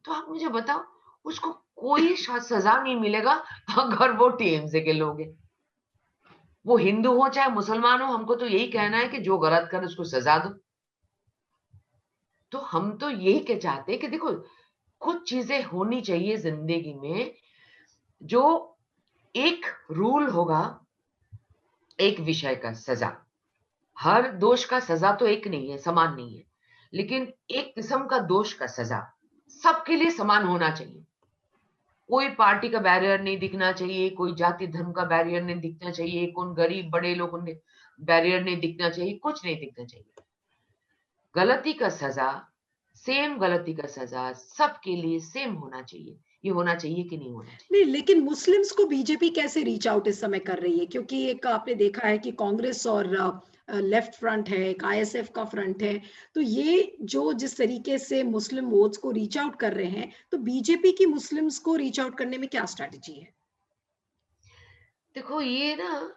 Speaker 2: तो आप मुझे बताओ, उसको कोई सजा नहीं मिलेगा अगर वो टीएमसी के लोग हैं। वो हिंदू हो चाहे मुसलमान हो, हमको तो यही कहना है कि जो गलत करे उसको सजा दो। तो हम तो यही के चाहते हैं कि देखो, कुछ चीजें होनी चाहिए जिंदगी में, जो एक रूल होगा, एक विषय का सजा। हर दोष का सजा तो एक नहीं है, समान नहीं है, लेकिन एक किस्म का दोष का सजा सबके लिए समान होना चाहिए। कोई पार्टी का बैरियर नहीं दिखना चाहिए, कोई जाति धर्म का बैरियर नहीं दिखना चाहिए, कौन गरीब बड़े लोगों ने बैरियर नहीं दिखना चाहिए, कुछ नहीं दिखना चाहिए। गलती का सजा, सेम गलती का सजा सबके लिए सेम होना चाहिए। ये होना चाहिए कि नहीं होना चाहिए?
Speaker 1: नहीं, लेकिन मुस्लिम्स को बीजेपी कैसे रीच आउट इस समय कर रही है? क्योंकि एक आपने देखा है कि कांग्रेस और लेफ्ट फ्रंट है, एक आईएसएफ का फ्रंट है। तो ये जो जिस तरीके से मुस्लिम वोट्स को रीच आउट कर रहे हैं, तो बीजेपी की मुस्लिम्स को रीच आउट करने में क्या स्ट्रैटेजी है?
Speaker 2: देखो ये ना,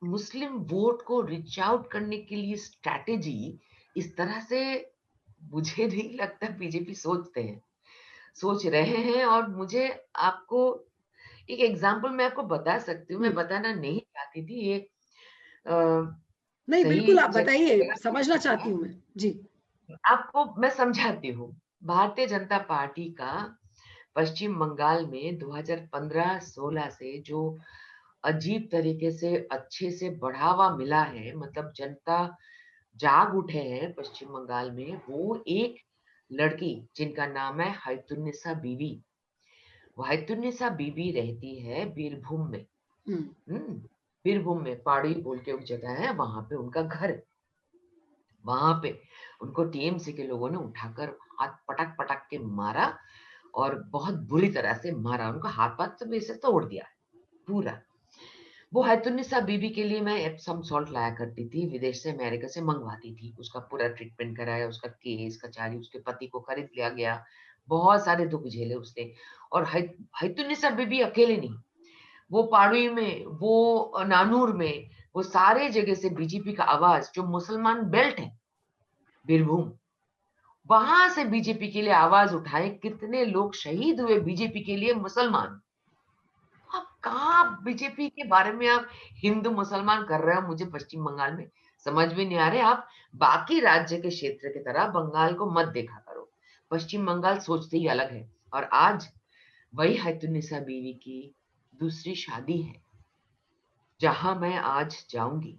Speaker 2: मुस्लिम वोट को रीच आउट करने के लिए स्ट्रैटेजी इस तरह से मुझे नहीं लगता बीजेपी सोचते हैं, सोच रहे हैं। और मुझे आपको एक एग्जांपल मैं आपको बता सकती हूँ, मैं
Speaker 1: हम्म।
Speaker 2: बताना नहीं चाहती थी ये, अ,
Speaker 1: नहीं,
Speaker 2: सही
Speaker 1: बिल्कुल आप
Speaker 2: जगह
Speaker 1: बताइए,
Speaker 2: गलत नहीं
Speaker 1: समझना चाहती
Speaker 2: होगा।
Speaker 1: हूँ मैं जी।
Speaker 2: आपको मैं समझाती हूँ। भारतीय जनता पार्टी का पश्चिम बंगाल में 2015-16 से जो अजीब तरीके से अच्छे से बढ़ावा मिला है, मतलब जनता जाग उठे हैं पश्चिम बंगाल में, वो एक लड़की जिनका नाम है हैतुन्निसा बीवी। वो हैतुन्निसा बीवी रहती है बीरभूम में।
Speaker 1: हम्म।
Speaker 2: हम्म, बीरभूम में पाड़ी बोल के एक जगह है, वहां पे उनका घर है। वहां पे उनको टीएमसी के लोगों ने उठाकर हाथ पटक पटक के मारा, और बहुत बुरी तरह से मारा, उनका हाथ पाथ सब ऐसे तोड़ दिया है पूरा। वो हैतुन्निसा बीबी के लिए मैं एप्सम सॉल्ट लाया करती थी, विदेश से अमेरिका से मंगवाती थी, उसका पूरा ट्रीटमेंट कराया, उसका केस कचहरी, उसके पति को खरीद लिया गया, बहुत सारे दुख झेले उसने। और हैतुन्निसा बीबी अकेले नहीं, वो पाड़ुई में, वो नानूर में, वो सारे जगह से बीजेपी का आवाज, जो मुसलमान बेल्ट है बीरभूम, वहां से बीजेपी के लिए आवाज उठाए। कितने लोग शहीद हुए बीजेपी के लिए, मुसलमान। आप कहाँ बीजेपी के बारे में आप हिंदू मुसलमान कर रहे हो, मुझे पश्चिम बंगाल में समझ में नहीं आ रहे। आप बाकी राज्य के क्षेत्र की तरह बंगाल को मत देखा करो, पश्चिम बंगाल सोचते ही अलग है। और आज वही हैतुन्निसा बीवी की दूसरी शादी है, जहां मैं आज जाऊंगी।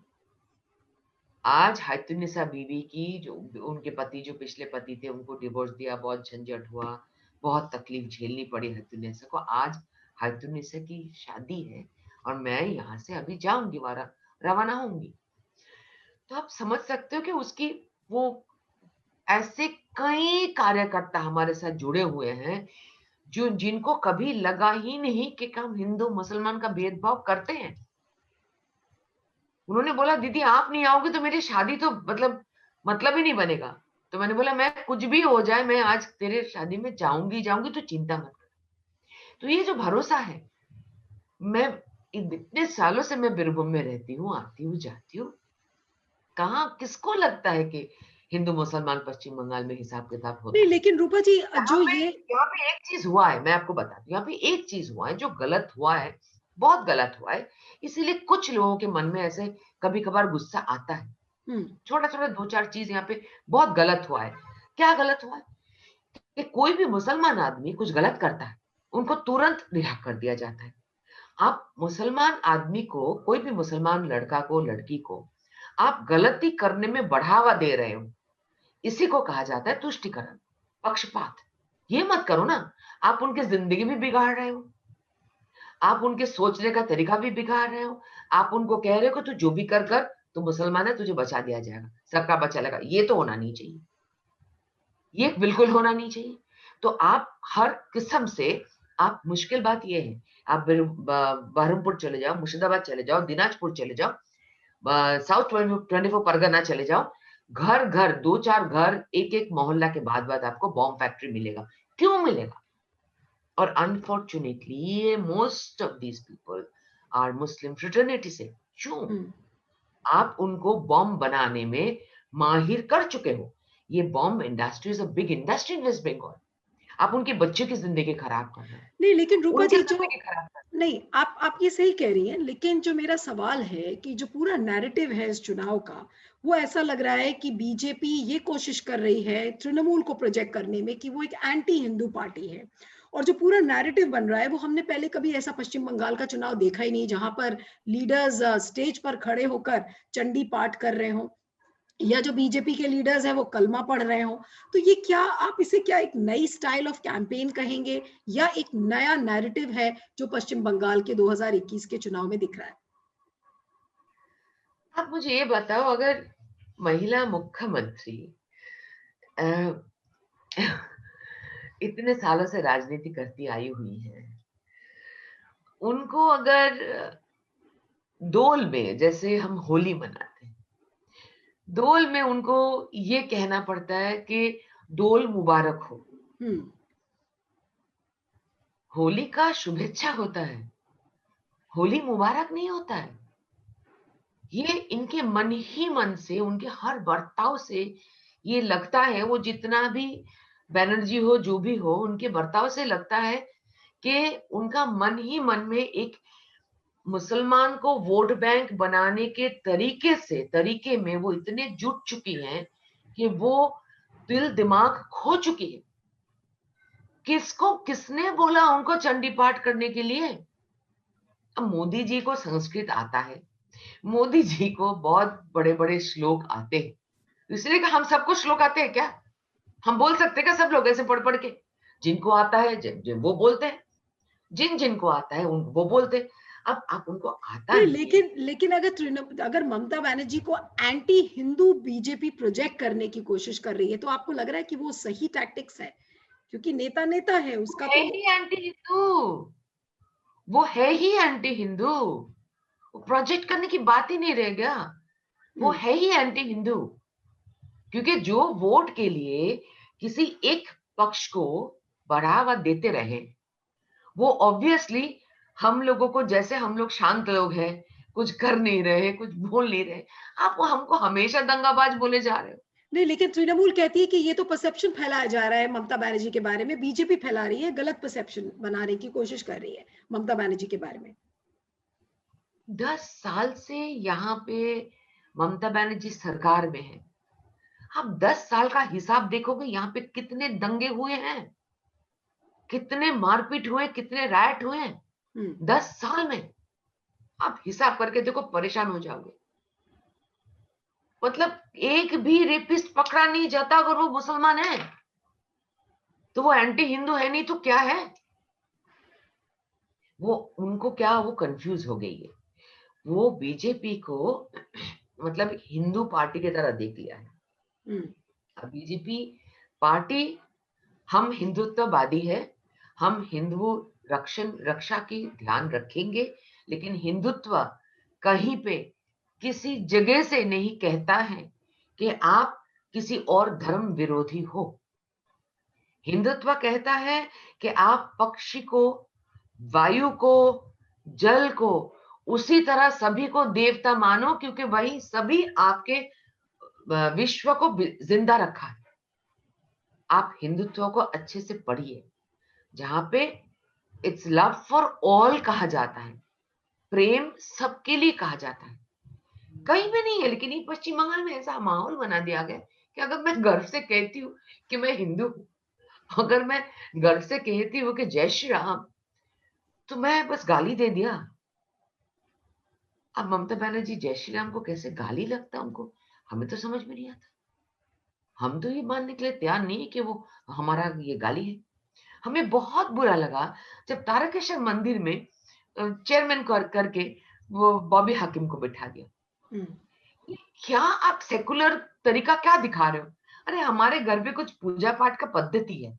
Speaker 2: आज हैतुन्निसा बीवी की, जो उनके पति, जो पिछले पति थे, उनको डिवोर्स दिया, बहुत झंझट हुआ, बहुत तकलीफ झेलनी पड़ी हैतुन्निसा को। आज हैतुन्निसा की शादी है, और मैं यहाँ से अभी जाऊंगी, रवाना होंगी। तो आप समझ सकते हो कि उसकी वो, ऐसे कई कार्यकर्ता हमारे साथ जुड़े हुए हैं, जो जिनको कभी लगा ही नहीं कि हम हिंदू मुसलमान का भेदभाव करते हैं। उन्होंने बोला, दीदी आप नहीं आओगे तो मेरी शादी तो मतलब ही नहीं बनेगा। तो मैंने बोला, मैं कुछ भी हो जाए, मैं आज तेरे शादी में जाऊंगी जाऊंगी, तो चिंता मत कर। तो ये जो भरोसा है, मैं इतने सालों से मैं बीरभूम में रहती हूँ, आती हूँ जाती हूँ, कहाँ किसको लगता है कि हिंदू मुसलमान पश्चिम बंगाल में हिसाब किताब
Speaker 1: नहीं,
Speaker 2: होता है?
Speaker 1: लेकिन रूपा जी
Speaker 2: यहाँ
Speaker 1: जो
Speaker 2: पे
Speaker 1: ये
Speaker 2: यहाँ पे एक चीज हुआ है, मैं आपको बता दूं, यहाँ पे एक चीज हुआ है जो गलत हुआ है, बहुत गलत हुआ है। इसीलिए कुछ लोगों के मन में ऐसे कभी कभार गुस्सा आता है।
Speaker 1: हम्म।
Speaker 2: छोटा छोटा दो चार चीज यहाँ पे बहुत गलत हुआ है। क्या गलत हुआ है? कि कोई भी मुसलमान आदमी कुछ गलत करता है, उनको तुरंत रिहा कर दिया जाता है। आप मुसलमान आदमी को, कोई भी मुसलमान लड़का को, लड़की को आप गलती करने में बढ़ावा दे रहे हो, इसी को कहा जाता है तुष्टिकरण, पक्षपात। ये मत करो ना। आप उनकी जिंदगी भी बिगाड़ रहे हो, आप उनके सोचने का तरीका भी बिगाड़ रहे हो। आप उनको कह रहे हो कि तू जो भी कर कर, तू मुसलमान है, तुझे बचा दिया जाएगा, सबका बचा लगा। ये तो होना नहीं चाहिए, ये बिल्कुल होना नहीं चाहिए। तो आप हर किस्म से, आप, मुश्किल बात ये है, आप बहरमपुर चले जाओ, मुर्शिदाबाद चले जाओ, दिनाजपुर चले जाओ, साउथ 24 परगना चले जाओ, घर घर, दो चार घर, एक एक मोहल्ला के बाद बाद आपको बॉम्ब फैक्ट्री मिलेगा। क्यों मिलेगा? और unfortunately most of these people are Muslim fraternity से। क्यों?
Speaker 1: हम्म।
Speaker 2: आप उनको बॉम्ब बनाने में माहिर कर चुके हो। ये bomb industry is a big industry in West Bengal. आप उनके बच्चे की जिंदगी खराब कर रहे हो,
Speaker 1: नहीं, लेकिन रूपा
Speaker 2: उनकी
Speaker 1: जी जो
Speaker 2: जिंदगी खराब कर
Speaker 1: नहीं, आप ये सही कह रही हैं, लेकिन जो मेरा सवाल है कि जो पूरा नैरेटिव है इस चुनाव का, वो ऐसा लग रहा है कि बीजेपी ये कोशिश कर रही है तृणमूल को प्रोजेक्ट करने में कि वो एक एंटी हिंदू पार्टी है। और जो पूरा नैरेटिव बन रहा है, वो हमने पहले कभी ऐसा पश्चिम बंगाल का चुनाव देखा ही नहीं, जहां पर लीडर्स स्टेज पर खड़े होकर चंडी पाठ कर रहे हो, या जो बीजेपी के लीडर्स हैं वो कलमा पढ़ रहे हो। तो ये क्या, आप इसे क्या एक नई स्टाइल ऑफ कैंपेन कहेंगे, या एक नया नैरेटिव है जो पश्चिम बंगाल के 2021 के चुनाव में दिख रहा है?
Speaker 2: आप मुझे ये बताओ, अगर महिला मुख्यमंत्री इतने सालों से राजनीति करती आई हुई है, उनको अगर दोल में, जैसे हम होली मनाते हैं, दोल में उनको ये कहना पड़ता है कि दोल मुबारक हो।
Speaker 1: हम्म।
Speaker 2: होली का शुभेच्छा होता है, होली मुबारक नहीं होता है। ये इनके मन ही मन से, उनके हर बर्ताव से ये लगता है, वो जितना भी बैनर्जी हो, जो भी हो, उनके बर्ताव से लगता है कि उनका मन ही मन में एक मुसलमान को वोट बैंक बनाने के तरीके में वो इतने जुट चुकी हैं कि वो दिल दिमाग खो चुकी है। किसको किसने बोला उनको चंडी पाठ करने के लिए? अब मोदी जी को संस्कृत आता है, मोदी जी को बहुत बड़े-बड़े श्लोक आते हैं। इसलिए कि हम सबको श्लोक आते हैं क्या? हम बोल सकते हैं क्या सब लोग ऐसे पढ़-पढ़ के? जिनको आता है वो बोलते हैं, जिनको आता है वो बोलते हैं। अब आप उनको आता
Speaker 1: नहीं,
Speaker 2: नहीं है।
Speaker 1: लेकिन अगर ममता बनर्जी को एंटी हिंदू बीजेपी प्रोजेक्ट करने की कोशिश कर रही है, तो आपको लग रहा है कि वो सही टैक्टिक्स है? क्योंकि नेता नेता है,
Speaker 2: वो
Speaker 1: उसका
Speaker 2: है
Speaker 1: तो।
Speaker 2: ही एंटी हिंदू, वो है ही एंटी हिंदू। वो प्रोजेक्ट करने की बात ही नहीं रह गया। वो
Speaker 1: हम्म।
Speaker 2: है ही एंटी हिंदू। क्योंकि जो वोट के लिए किसी एक पक्ष को बढ़ावा देते रहे, वो ऑब्वियसली हम लोगों को, जैसे हम लोग शांत लोग हैं, कुछ कर नहीं रहे, कुछ बोल नहीं रहे, आप वो हमको हमेशा दंगाबाज बोले जा रहे हो।
Speaker 1: नहीं, लेकिन तृणमूल कहती है कि ये तो परसेप्शन फैलाया जा रहा है ममता बनर्जी के बारे में, बीजेपी फैला रही है, गलत परसेप्शन बनाने की कोशिश कर रही है ममता बनर्जी के बारे में।
Speaker 2: 10 साल से यहाँ पे ममता बनर्जी सरकार में है। आप 10 साल का हिसाब देखोगे, यहाँ पे कितने दंगे हुए हैं, कितने मारपीट हुए, कितने रायट हुए हैं
Speaker 1: हम्म।
Speaker 2: 10 साल में। आप हिसाब करके देखो, परेशान हो जाओगे। मतलब एक भी रेपिस्ट पकड़ा नहीं जाता अगर वो मुसलमान है, तो वो एंटी हिंदू है नहीं तो क्या है? वो उनको क्या, वो कंफ्यूज हो गई है। वो बीजेपी को मतलब हिंदू पार्टी की तरह देख लिया है।
Speaker 1: हम्म।
Speaker 2: अब बीजेपी पार्टी, हम हिंदुत्ववादी है, हम हिंदू रक्षा की ध्यान रखेंगे, लेकिन हिंदुत्व कहीं पे किसी जगह से नहीं कहता है कि आप किसी और धर्म विरोधी हो। हिंदुत्व कहता है कि आप पक्षी को, वायु को, जल को उसी तरह सभी को देवता मानो, क्योंकि वही सभी आपके विश्व को जिंदा रखा है। आप हिंदुत्व को अच्छे से पढ़िए, जहां पे इट्स लव फॉर ऑल कहा जाता है, प्रेम सबके लिए कहा जाता है। कहीं भी नहीं है, लेकिन ये पश्चिम बंगाल में ऐसा माहौल बना दिया गया कि अगर मैं गर्व से कहती हूँ कि मैं हिंदू हूँ, अगर मैं गर्व से कहती हूँ कि जय श्री राम, तो मैं बस गाली दे दिया। अब ममता बनर्जी जय श्री राम को कैसे गाली लगता उनको, हमें तो समझ में नहीं आता। हम तो ये मानने के लिए तैयार नहीं है कि वो हमारा ये गाली है। हमें बहुत बुरा लगा जब तारकेश्वर मंदिर में चेयरमैन करके वो बॉबी हाकिम को बिठा दिया।
Speaker 1: हम्म।
Speaker 2: ये क्या आप सेकुलर तरीका क्या दिखा रहे हो? अरे हमारे घर पे कुछ पूजा पाठ का पद्धति है,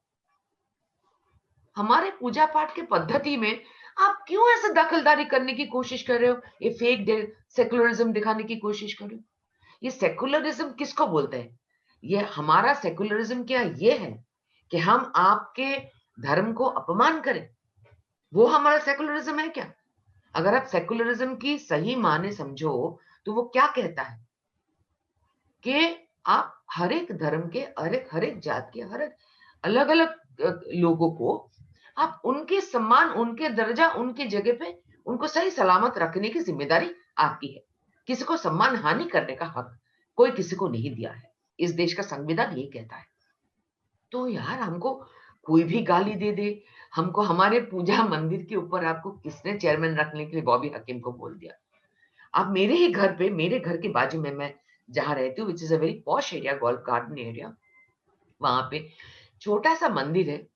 Speaker 2: हमारे पूजा पाठ के पद्धति में आप क्यों ऐसे दखलदारी करने की कोशिश कर रहे हो? ये फेक सेकुलरिज्म दिखाने की कोशिश कर रहे हो। ये सेकुलरिज्म किसको बोलते हैं? ये हमारा सेकुलरिज्म क्या ये है कि हम आपके धर्म को अपमान करें? वो हमारा सेकुलरिज्म है क्या? अगर आप सेकुलरिज्म की सही माने समझो, तो वो क्या कहता है कि आप हर एक धर्म के, हर एक जात के, हर एक अलग-अलग लोगों को आप उनके सम्मान, उनके दर्जा, उनकी जगह पे उनको सही सलामत रखने की ज़िम्मेदारी आपकी है। किसी को सम्मान हानि करने का हक कोई किसी को नहीं दिया है। इस देश का संविधान ये कहता है। तो यार हमको कोई भी गाली दे दे, हमको हमारे पूजा मंदिर के ऊपर आपको किसने चेयरमैन रखने के लिए बॉबी हकीम को बोल दिया? आप मेरे ही घर पे, मेरे घर के बाजू में मैं जहाँ रहती हूँ, which is a very posh area, golf garden area, वहाँ पे छोटा-सा मंदिर है,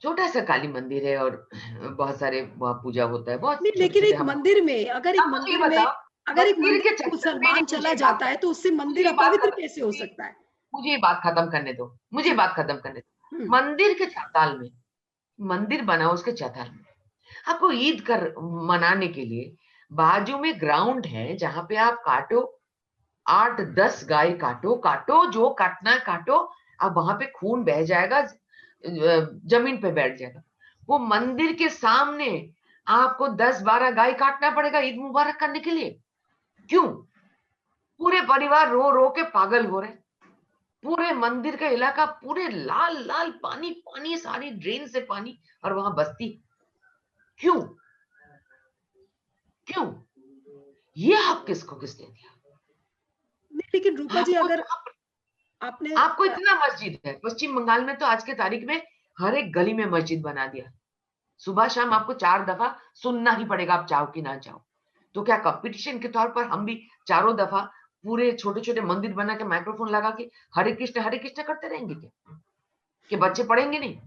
Speaker 2: छोटा-सा काली मंदिर है और बहुत सारे वहाँ पूजा होता है, बहुत
Speaker 1: नहीं, लेकिन
Speaker 2: छोटे-छोटे
Speaker 1: एक
Speaker 2: हम।
Speaker 1: मंदिर में अगर एक
Speaker 2: आप मुझे ये
Speaker 1: मंदिर में
Speaker 2: बताओ,
Speaker 1: अगर एक
Speaker 2: मंदिर
Speaker 1: मंदिर
Speaker 2: के
Speaker 1: में
Speaker 2: छत्तर मेरी
Speaker 1: मुसलमान
Speaker 2: मुझे
Speaker 1: चला
Speaker 2: ये बात
Speaker 1: जाता है, तो उससे
Speaker 2: मुझे
Speaker 1: मंदिर
Speaker 2: ये बात
Speaker 1: अपवित्र
Speaker 2: खत्म
Speaker 1: कैसे हो सकता है?
Speaker 2: मुझे ये बात खत्म करने दो, मुझे ये
Speaker 1: जी।
Speaker 2: बात खत्म करने दो।
Speaker 1: हम्म।
Speaker 2: मंदिर के चौताल में, मंदिर बना उसके चौताल में, आपको ईद कर मनाने के लिए बाजू में ग्राउंड है जहाँ पे आप काटो, 8-10 गाय काटो, काटो जो काटना है काटो। अब वहां पे खून बह जाएगा, जमीन पे बैठ जाएगा। वो मंदिर के सामने आपको 10-12 गाय काटना पड़ेगा ईद मुबारक करने के लिए। क्यों? पूरे परिवार रो रो के पागल हो रहे हैं। पूरे मंदिर का इलाका पूरे लाल लाल पानी पानी, सारी ड्रेन से पानी, और वहां बस्ती। क्यों? क्यों? ये हक किसने दिया?
Speaker 1: नहीं, लेकिन रूपा जी
Speaker 2: आपको
Speaker 1: अगर आपने
Speaker 2: आपको इतना मस्जिद है पश्चिम बंगाल में, तो आज के तारीख में हर एक गली में मस्जिद बना दिया। सुबह शाम आपको 4 दफा सुनना ही पड़ेगा, आप चाहो कि ना चाहो। तो क्या कंपटीशन के तौर पर हम भी चारों दफा पूरे छोटे छोटे मंदिर बना के माइक्रोफोन लगा के हरे कृष्ण करते रहेंगे क्या? कि बच्चे पढ़ेंगे नहीं?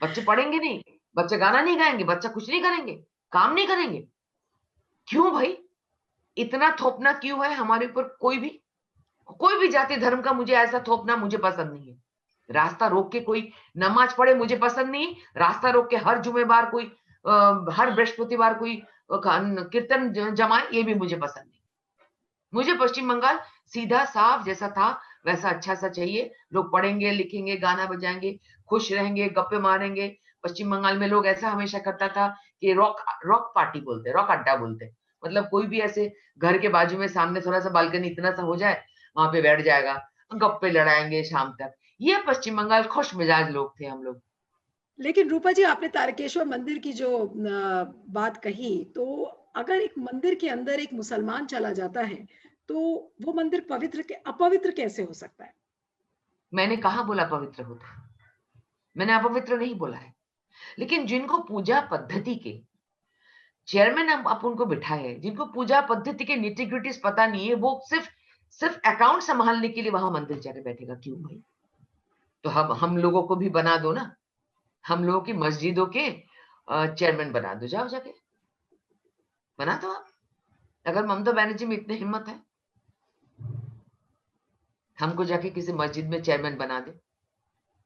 Speaker 2: बच्चे पढ़ेंगे नहीं, बच्चे गाना नहीं गाएंगे, बच्चा कुछ नहीं करेंगे, काम नहीं करेंगे? क्यों भाई? इतना थोपना क्यों है हमारे ऊपर? कोई भी जाति धर्म का मुझे ऐसा थोपना मुझे पसंद नहीं है। रास्ता रोक के कोई नमाज पढ़े मुझे पसंद नहीं। रास्ता रोक के हर जुमेवार कोई हर बृहस्पतिवार कोई कीर्तन जमाए, ये भी मुझे पसंद नहीं। मुझे पश्चिम बंगाल सीधा साफ जैसा था वैसा अच्छा सा चाहिए। लोग पढ़ेंगे, लिखेंगे, गाना बजाएंगे, खुश रहेंगे, गप्पे मारेंगे। पश्चिम बंगाल में लोग ऐसा हमेशा करता था कि रॉक रॉक पार्टी बोलते, रॉक अड्डा बोलते। मतलब कोई भी ऐसे घर के बाजू में सामने थोड़ा सा बालकनी इतना सा हो जाए, वहां पे बैठ जाएगा, गप्पे लड़ाएंगे शाम तक। ये पश्चिम बंगाल खुश मिजाज लोग थे हम लोग।
Speaker 1: लेकिन रूपा जी आपने तारकेश्वर मंदिर की जो बात कही, तो अगर एक मंदिर के अंदर एक मुसलमान चला जाता है तो वो मंदिर पवित्र के अपवित्र कैसे हो सकता है?
Speaker 2: मैंने कहा बोला पवित्र होता है? मैंने अपवित्र नहीं बोला है। लेकिन जिनको पूजा पद्धति के चेयरमैन आप उनको बिठाए हैं, जिनको पूजा पद्धति के निटी-ग्रिटीज़ पता नहीं है, वो सिर्फ सिर्फ अकाउंट संभालने के लिए वहां मंदिर जाके बैठेगा। क्यों भाई? तो हम लोगों को भी बना दो ना। हम लोगों की मस्जिदों के चेयरमैन बना दो, जाओ जाके बना दो आप। अगर ममता बनर्जी में इतनी हिम्मत है, हमको जाके किसी मस्जिद में चेयरमैन बना दे,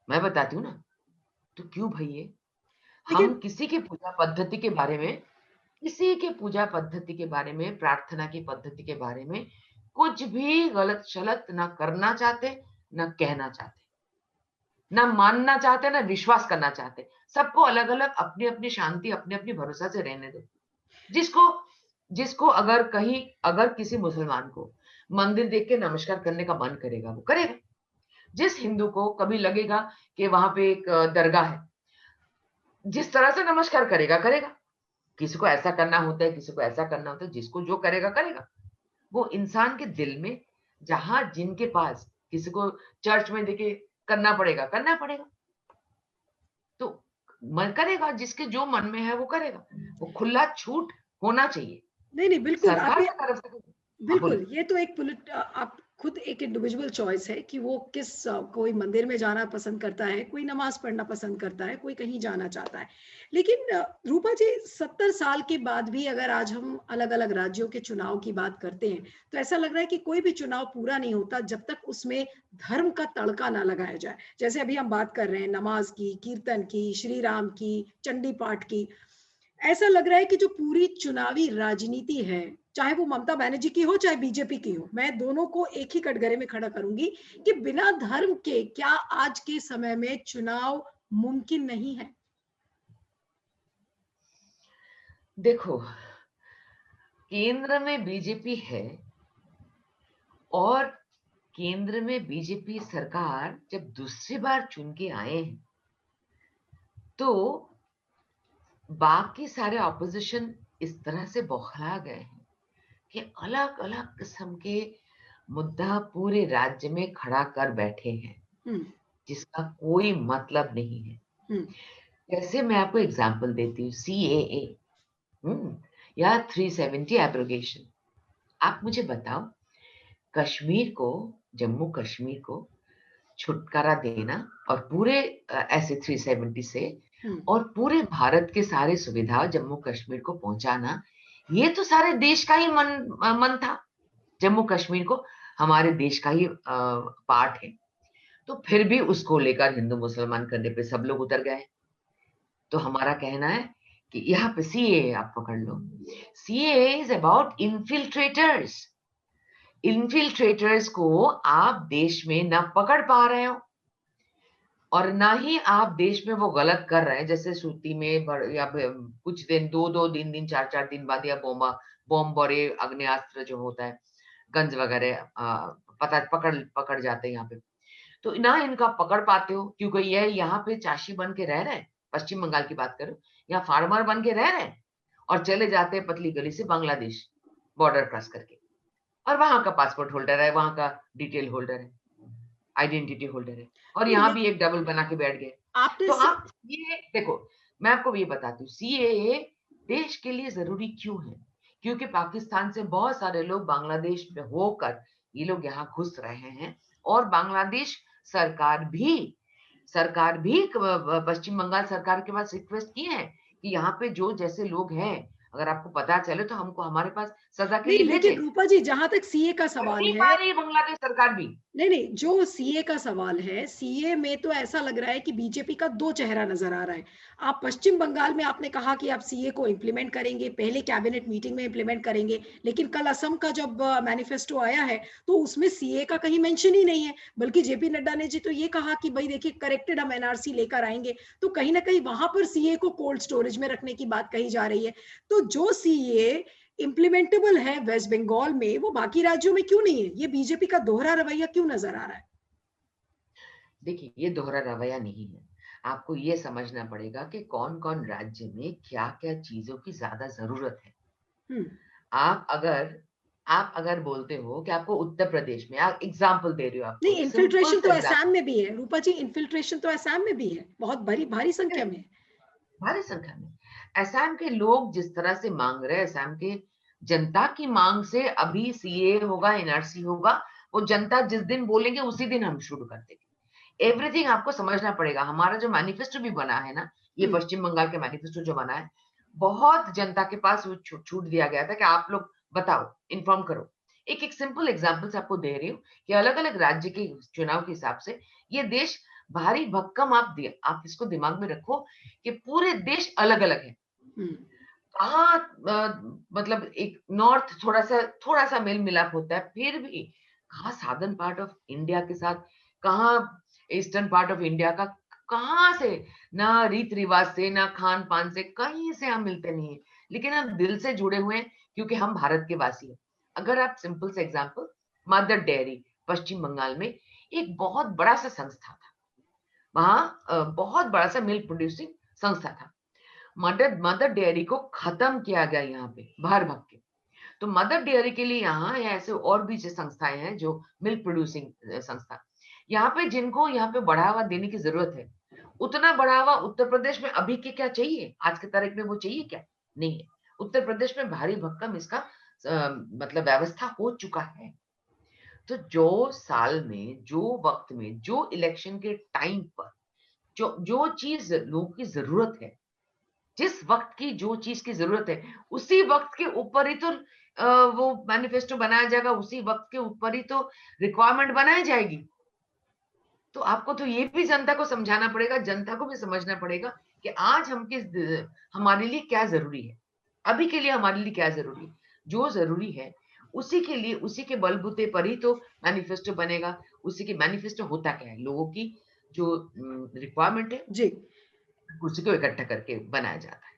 Speaker 2: मैं बताती हूँ ना। तो क्यों भाई ये? हम
Speaker 1: लेकिन
Speaker 2: किसी की पूजा पद्धति के बारे में, किसी के पूजा पद्धति के बारे में, प्रार्थना की पद्धति के बारे में कुछ भी गलत शलत ना करना चाहते, ना कहना चाहते, ना मानना चाहते, ना विश्वास करना चाहते। सबको अलग-अलग अपनी-अपनी शांति, अपने-अपने भरोसा से रहने दो। जिसको जिसको अगर किसी मुसलमान को मंदिर देख के नमस्कार करने का मन करेगा, वो करेगा। जिस हिंदू को कभी लगेगा कि वहां पे एक दरगाह है, जिस तरह से नमस्कार करेगा, करेगा। किसी को ऐसा करना होता है, किसी को ऐसा करना होता है, जिसको जो करेगा, करेगा। वो इंसान के दिल में, जहां जिनके पास किसी को चर्च में देके करना पड़ेगा। तो मन करेगा, जिसके जो मन में है वो करेगा। वो खुला छूट होना चाहिए
Speaker 1: नहीं नहीं, बिल्कुल
Speaker 2: सरकार
Speaker 1: आपने
Speaker 2: की तरफ से। हाँ,
Speaker 1: बिल्कुल,
Speaker 2: बोलो।
Speaker 1: ये तो एक आप खुद एक इंडिविजुअल चॉइस है कि वो कोई मंदिर में जाना पसंद करता है, कोई नमाज पढ़ना पसंद करता है, कोई कहीं जाना चाहता है। लेकिन रूपा जी 70 साल के बाद भी अगर आज हम अलग-अलग राज्यों के चुनाव की बात करते हैं, तो ऐसा लग रहा है कि कोई भी चुनाव पूरा नहीं होता जब तक उसमें धर्म का तड़का ना लगाया जाए। जैसे अभी हम बात कर रहे हैं नमाज की, कीर्तन की, श्री राम की, चंडी पाठ की। ऐसा लग रहा है कि जो पूरी चुनावी राजनीति है, चाहे वो ममता बनर्जी की हो चाहे बीजेपी की हो, मैं दोनों को एक ही कटघरे में खड़ा करूंगी कि बिना धर्म के क्या आज के समय में चुनाव मुमकिन नहीं है?
Speaker 2: देखो, केंद्र में बीजेपी है, और केंद्र में बीजेपी सरकार जब दूसरी बार चुन के आए हैं, तो बाकी सारे ऑपोजिशन इस तरह से बौखला गए हैं कि अलग-अलग किस्म के मुद्दा पूरे राज्य में खड़ा कर बैठे हैं,
Speaker 1: हम्म।
Speaker 2: जिसका कोई मतलब नहीं है।
Speaker 1: हम्म।
Speaker 2: जैसे मैं आपको एग्जांपल देती हूँ, सीएए, या 370 एब्रोगेशन। आप मुझे बताओ, कश्मीर को, जम्मू कश्मीर को छुटकारा देना, और पूरे ऐसे 370 से,
Speaker 1: हम्म।
Speaker 2: और पूरे भारत के सारे सुविधा जम्मू कश्मीर को पहुंचाना, ये तो सारे देश का ही मन था। जम्मू कश्मीर को हमारे देश का ही पार्ट है। तो फिर भी उसको लेकर हिंदू मुसलमान करने पे सब लोग उतर गए। तो हमारा कहना है कि यहाँ पे सीएए आप पकड़ लो। CAA is about infiltrators. Infiltrators को आप देश में ना पकड़ पा रहे हो और ना ही आप देश में वो गलत कर रहे हैं, जैसे सूती में कुछ दिन, 2-2 दिन, 4-4 दिन बाद या बॉम्ब और ये आग्नेयास्त्र जो होता है, गन्स वगैरह पता पकड़ पकड़ जाते हैं यहाँ पे। तो ना इनका पकड़ पाते हो क्योंकि ये यहाँ पे चाशी बन के रह रहे हैं, पश्चिम बंगाल की बात करो, यहाँ फार्मर बन के रह रहे हैं और चले जाते हैं पतली गली से बांग्लादेश बॉर्डर क्रॉस करके और वहां का पासपोर्ट होल्डर है, वहां का डिटेल होल्डर है, आइडेंटिटी होल्डर है और
Speaker 1: नहीं
Speaker 2: यहाँ भी
Speaker 1: लेकिन
Speaker 2: एक डबल बना के बैठ गए।
Speaker 1: आपने
Speaker 2: तो आप ये देखो, मैं आपको ये बताती हूँ, सीएए देश के लिए जरूरी क्यों है? क्योंकि पाकिस्तान से बहुत सारे लोग बांग्लादेश में होकर ये लोग यहाँ घुस रहे हैं और बांग्लादेश सरकार भी पश्चिम बंगाल सरकार के पास रिक्वेस्ट की है कि यहाँ पे जो जैसे लोग हैं, अगर आपको पता चले तो हमको हमारे पास सजा के
Speaker 1: नहीं,
Speaker 2: लिए
Speaker 1: लेकिन
Speaker 2: भेजे।
Speaker 1: रूपा जी जहां तक सीए का
Speaker 2: कर
Speaker 1: सवाल
Speaker 2: नहीं
Speaker 1: है,
Speaker 2: पा रही बांग्लादेश सरकार भी।
Speaker 1: नहीं नहीं, जो सीए का सवाल है, सीए में तो ऐसा लग रहा है कि बीजेपी का दो चेहरा नजर आ रहा है। आप पश्चिम बंगाल में आपने कहा कि आप सीए को इम्प्लीमेंट करेंगे, पहले कैबिनेट मीटिंग में इम्प्लीमेंट करेंगे, लेकिन कल असम का जब मैनिफेस्टो आया है तो उसमें सीए का कहीं मेंशन ही नहीं है, बल्कि जेपी नड्डा ने जी तो ये कहा कि भाई देखिए करेक्टेड हम एनआरसी लेकर आएंगे। तो कहीं ना कहीं वहां पर सीए को कोल्ड स्टोरेज में रखने की बात कही जा रही है। तो जो सीए इम्प्लीमेंटेबल है वेस्ट बंगाल में, वो बाकी राज्यों में क्यों नहीं है? ये बीजेपी का दोहरा रवैया क्यों नजर आ रहा है?
Speaker 2: देखिए, ये दोहरा रवैया नहीं है। आपको ये समझना पड़ेगा कि कौन-कौन राज्य में क्या-क्या चीज़ों की ज़्यादा ज़रूरत है।
Speaker 1: हम्म।
Speaker 2: आप अगर आप अगर बोलते हो कि आपको उत्तर प्रदेश में, एग्ज़ाम्पल दे रही हूँ आपको,
Speaker 1: नहीं,
Speaker 2: एक सिंपल
Speaker 1: इन्फिल्ट्रेशन
Speaker 2: सा
Speaker 1: तो असम
Speaker 2: एग्ज़ाम्पल,
Speaker 1: में भी है रूपा जी, इन्फिल्ट्रेशन तो असम में भी है, बहुत भारी भारी संख्या
Speaker 2: करेक्ट,
Speaker 1: में है।
Speaker 2: भारी संख्या में। असम के लोग जिस तरह से माँग रहे हैं, असम के जनता की माँग से अभी सीएए होगा, एनआरसी होगा, वो जनता जिस दिन बोलेंगे उसी दिन हम शुरू कर देंगे। एवरीथिंग आपको समझना पड़ेगा। हमारा जो मैनिफेस्टो भी बना है ना, ये
Speaker 1: हम्म।
Speaker 2: पश्चिम बंगाल के मैनिफेस्टो जो बना है, बहुत जनता के पास वो छूट दिया गया था कि आप लोग बताओ, इन्फॉर्म करो। एक-एक सिंपल एग्ज़ाम्पल से आपको दे रही हूँ कि अलग-अलग राज्य के चुनाव के हिसाब से ये देश भारी भक्कम, आप इसको दिमाग में रखो कि पूरे देश अलग-अलग है।
Speaker 1: हम्म।
Speaker 2: कहाँ मतलब एक नॉर्थ थोड़ा-सा मेल-मिलाप होता है, फिर भी कहाँ सादर्न पार्ट ऑफ इंडिया के साथ, कहाँ ईस्टर्न पार्ट ऑफ इंडिया का, कहाँ से ना रीत-रिवाज से, ना खान-पान से, कहीं से हम मिलते नहीं हैं। लेकिन हम दिल से जुड़े हुए हैं क्योंकि हम भारत के वासी हैं। अगर आप सिंपल सा एग्ज़ाम्पल, मदर डेयरी पश्चिम बंगाल में एक बहुत बड़ा-सा संस्था था। वहाँ बहुत बड़ा-सा मिल्क प्रोड्यूसिंग संस्था था। मदर मदर डेयरी को खत्म किया गया यहाँ पे भर-भग के। तो मदर डेयरी के लिए यहाँ या ऐसे और भी जो संस्थाएँ हैं जो मिल्क प्रोड्यूसिंग संस्था, यहाँ पे जिनको यहाँ पे बढ़ावा देने की ज़रूरत है, उतना बढ़ावा उत्तर प्रदेश में अभी के क्या चाहिए? आज की तारीख में वो चाहिए क्या? नहीं है। उत्तर प्रदेश में भारी भरकम इसका मतलब व्यवस्था हो चुका है। तो जो साल में, जो वक़्त में, जो इलेक्शन के टाइम पर जो जो चीज़ लोगों की ज़रूरत है, जिस वक़्त की जो चीज़ की ज़रूरत है, उसी वक़्त के ऊपर ही तो वो मैनिफेस्टो बनाया जाएगा, उसी वक़्त के ऊपर ही तो रिक्वायरमेंट बनाई जाएगी। तो आपको तो ये भी जनता को समझाना पड़ेगा, जनता को भी समझना पड़ेगा कि आज हम हमारे लिए क्या ज़रूरी है। अभी के लिए हमारे लिए क्या ज़रूरी है। जो ज़रूरी है, उसी के लिए, उसी के बलबूते पर ही तो मैनिफेस्टो बनेगा। उसी के मैनिफेस्टो होता क्या है? लोगों की जो रिक्वायरमेंट है,
Speaker 1: जी।
Speaker 2: उसी को इकट्ठा करके बनाया जाता है।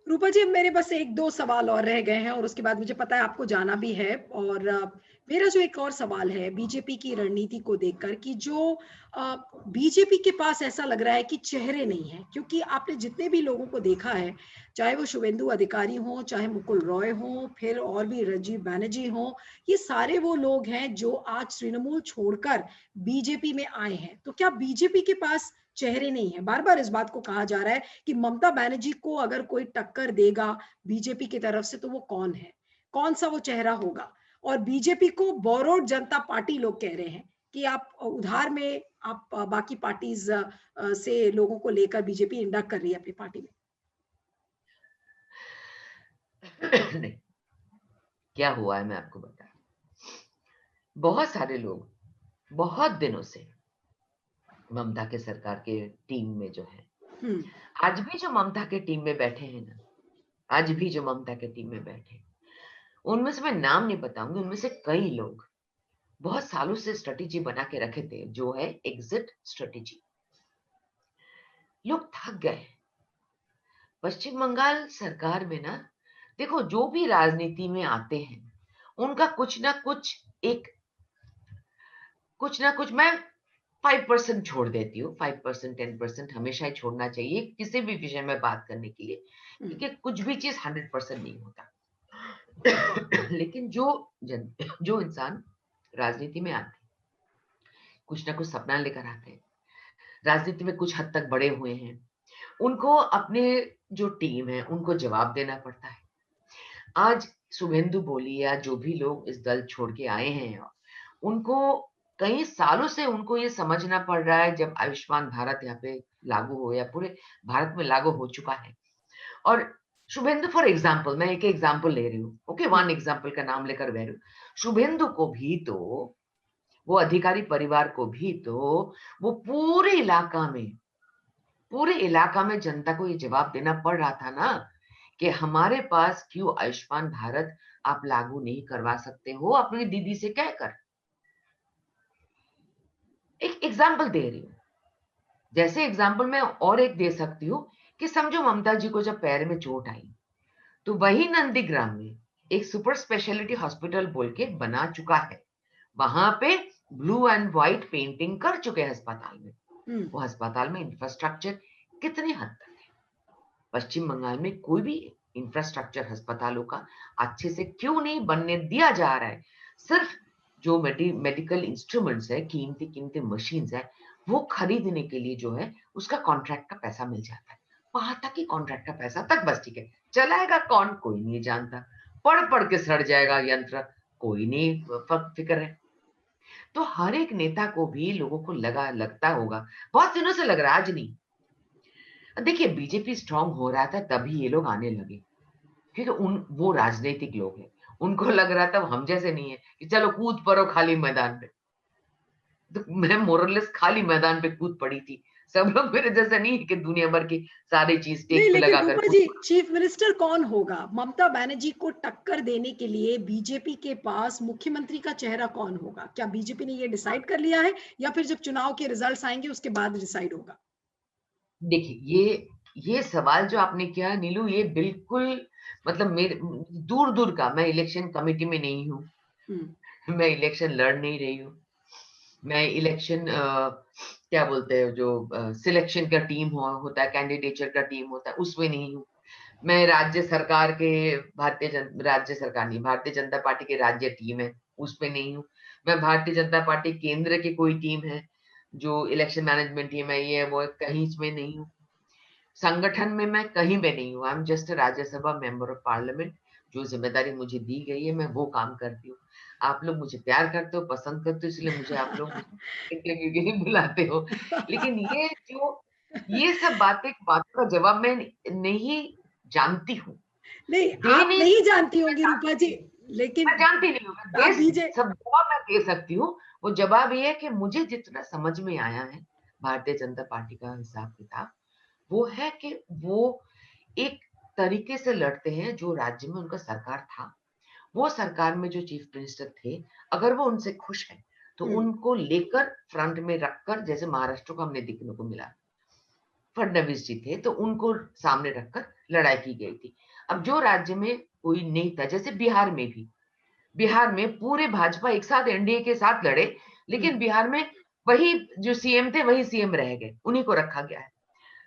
Speaker 1: रूपा जी, मेरे बस एक दो सवाल और रह गए हैं और उसके बाद मुझे पता है आपको जाना भी है। और मेरा जो एक और सवाल है बीजेपी की रणनीति को देखकर कि जो बीजेपी के पास ऐसा लग रहा है कि चेहरे नहीं है, क्योंकि आपने जितने भी लोगों को देखा है, चाहे वो शुभेंदु अधिकारी हो, चाहे मुकुल रॉय हो, फिर और भी राजीव बैनर्जी हो, ये सारे वो लोग हैं जो आज तृणमूल छोड़कर बीजेपी में आए हैं। तो क्या बीजेपी के पास चेहरे नहीं है? बार बार इस बात को कहा जा रहा है कि ममता बनर्जी को अगर कोई टक्कर देगा बीजेपी की तरफ से तो वो कौन है, कौन सा वो चेहरा होगा? और बीजेपी को बोरोड जनता पार्टी लोग कह रहे हैं कि आप उधार में आप बाकी पार्टीज से लोगों को लेकर बीजेपी इंडक्ट कर रही है अपनी पार्टी में।
Speaker 2: नहीं, क्या हुआ है मैं आपको बता रहा हूँ। बहुत सारे लोग बहुत दिनों से ममता के सरकार के टीम में जो है,
Speaker 1: हम्म।
Speaker 2: आज भी जो ममता के टीम में बैठे हैं ना, आज भी जो ममता के टीम में बैठे हैं, उनमें से मैं नाम नहीं बताऊंगी, उनमें से कई लोग बहुत सालों से स्ट्रेटेजी बना के रखे थे, जो है एग्जिट स्ट्रेटेजी। लोग थक गए। पश्चिम बंगाल सरकार में ना, देखो जो भी राजनीति में आते हैं, उनका कुछ ना कुछ मैं 5% छोड़ देती हूँ। 5% 10% हमेशा ही छोड़ना चाहिए किसी भी विषय में बात करने के लिए,
Speaker 1: हम्म,
Speaker 2: क्योंकि कुछ भी चीज 100% नहीं होता। लेकिन जो इंसान राजनीति में आते हैं, कुछ ना कुछ सपना लेकर आते हैं, राजनीति में कुछ हद तक बड़े हुए हैं, उनको अपने जो टीम है उनको जवाब देना पड़ता है। आज शुभेंदु बोली या जो भी लोग इस दल छोड़ के आए हैं, उनको कई सालों से उनको ये समझना पड़ रहा है, जब आयुष्मान भारत यहाँ पे लागू हो या पूरे भारत में लागू हो चुका है। और शुभेंदु फॉर एग्जाम्पल, मैं एक एग्जाम्पल ले रही हूँ, ओके, वन एग्जाम्पल का नाम लेकर बह रही हूँ। शुभेंदु को भी तो, वो अधिकारी परिवार को भी तो, वो पूरे इलाका में जनता को ये जवाब देना पड़ रहा था ना, कि हमारे पास क्यों आयुष्मान भारत आप लागू नहीं करवा सकते हो अपनी दीदी से कहकर। एक एग्जाम्पल दे रही हूँ। जैसे एग्जाम्पल मैं और एक दे सकती हूँ, कि समझो ममता जी को जब पैर में चोट आई, तो वही नंदीग्राम में एक सुपर स्पेशलिटी हॉस्पिटल बोल के बना चुका है। वहां पे ब्लू एंड व्हाइट पेंटिंग कर चुके हैं अस्पताल में।
Speaker 1: हम्म,
Speaker 2: वो अस्पताल में इंफ्रास्ट्रक्चर कितनी हद तक है? पश्चिम बंगाल में कोई भी इंफ्रास्ट्रक्चर अस्पतालों का अच्छे से क्यों नहीं बनने दिया जा रहा है? सिर्फ जो मेडिकल इंस्ट्रूमेंट्स है, कीमती कीमती मशीन्स है, वो खरीदने के लिए जो है उसका कॉन्ट्रैक्ट का पैसा मिल जाता है। वहां तक ही कॉन्ट्रैक्ट का पैसा तक बस, ठीक है। चलाएगा कौन, कोई नहीं जानता। पढ़ पढ़ के सड़ जाएगा यंत्र, कोई नहीं फिक्र है। तो हर एक नेता को भी लोगों को लगता होगा, बहुत दिनों से लग रहा है, आज नहीं। देखिए बीजेपी स्ट्रांग हो रहा था तभी ये लोग आने लगे, क्योंकि वो राजनीतिक लोग हैं। उनको लग रहा था वो हम जैसे नहीं है कि चलो कूद पड़ो खाली मैदान पे। तो मैं मोरलेस खाली मैदान पे कूद पड़ी थी। सब लोग मेरे जैसे नहीं है कि दुनिया भर की सारी चीज
Speaker 1: नहीं,
Speaker 2: टेक पे
Speaker 1: लेकिन
Speaker 2: लगाकर
Speaker 1: रूपा
Speaker 2: कूद
Speaker 1: जी,
Speaker 2: पड़ा।
Speaker 1: चीफ मिनिस्टर कौन होगा? ममता बनर्जी को टक्कर देने के लिए बीजेपी के पास मुख्यमंत्री का चेहरा कौन होगा? क्या बीजेपी ने ये डिसाइड कर लिया है, या फिर जब चुनाव के रिजल्ट्स आएंगे उसके बाद डिसाइड होगा?
Speaker 2: देखिए ये सवाल जो आपने किया नीलू, ये बिल्कुल मतलब मेरे दूर दूर का, मैं इलेक्शन कमेटी में नहीं हूँ।
Speaker 1: हम्म,
Speaker 2: मैं इलेक्शन लड़ नहीं रही हूँ। मैं इलेक्शन क्या बोलते हैं, जो सिलेक्शन का टीम होता है, कैंडिडेचर का टीम होता है, उसमें नहीं हूँ। मैं राज्य सरकार के, राज्य सरकार नहीं, भारतीय जनता पार्टी के राज्य टीम है, उसमें नहीं हूँ। मैं भारतीय जनता पार्टी केंद्र की कोई टीम है, जो इलेक्शन मैनेजमेंट टीम है, ये है वो है, कहीं इसमें नहीं हूँ। संगठन में मैं कहीं पे नहीं हूँ। I am just Rajya Sabha member of parliament. जो जिम्मेदारी मुझे दी गई है मैं वो काम करती हूँ। आप लोग मुझे प्यार करते हो, पसंद करते हो, इसलिए मुझे आप लोग इंटरव्यू के लिए बुलाते हो। लेकिन ये सब बातों का जवाब मैं नहीं जानती हूँ,
Speaker 1: नहीं,
Speaker 2: दे
Speaker 1: आप
Speaker 2: नहीं
Speaker 1: नहीं
Speaker 2: सकती।
Speaker 1: जानती
Speaker 2: मैं
Speaker 1: होंगी रूपा जी,
Speaker 2: जानती नहीं हूँ,
Speaker 1: लेकिन
Speaker 2: मैं जानती नहीं हूँ, मैं
Speaker 1: आप
Speaker 2: दे
Speaker 1: बीजे
Speaker 2: सब जवाब मैं दे सकती हूँ। वो जवाब ये है कि मुझे जितना समझ में आया है भारतीय जनता पार्टी का हिसाब किताब, वो है कि वो एक तरीके से लड़ते हैं। जो राज्य में उनका सरकार था, वो सरकार में जो चीफ मिनिस्टर थे, अगर वो उनसे खुश हैं, तो
Speaker 1: हम्म,
Speaker 2: उनको लेकर फ्रंट में रखकर, जैसे महाराष्ट्र को हमने देखने को मिला, फडणवीस जी थे तो उनको सामने रखकर लड़ाई की गई थी। अब जो राज्य में कोई नहीं था, जैसे बिहार में पूरे भाजपा एक साथ एनडीए के साथ लड़े,
Speaker 1: हम्म,
Speaker 2: लेकिन बिहार में वही जो सीएम थे वही सीएम रह गए, उन्हीं को रखा गया है।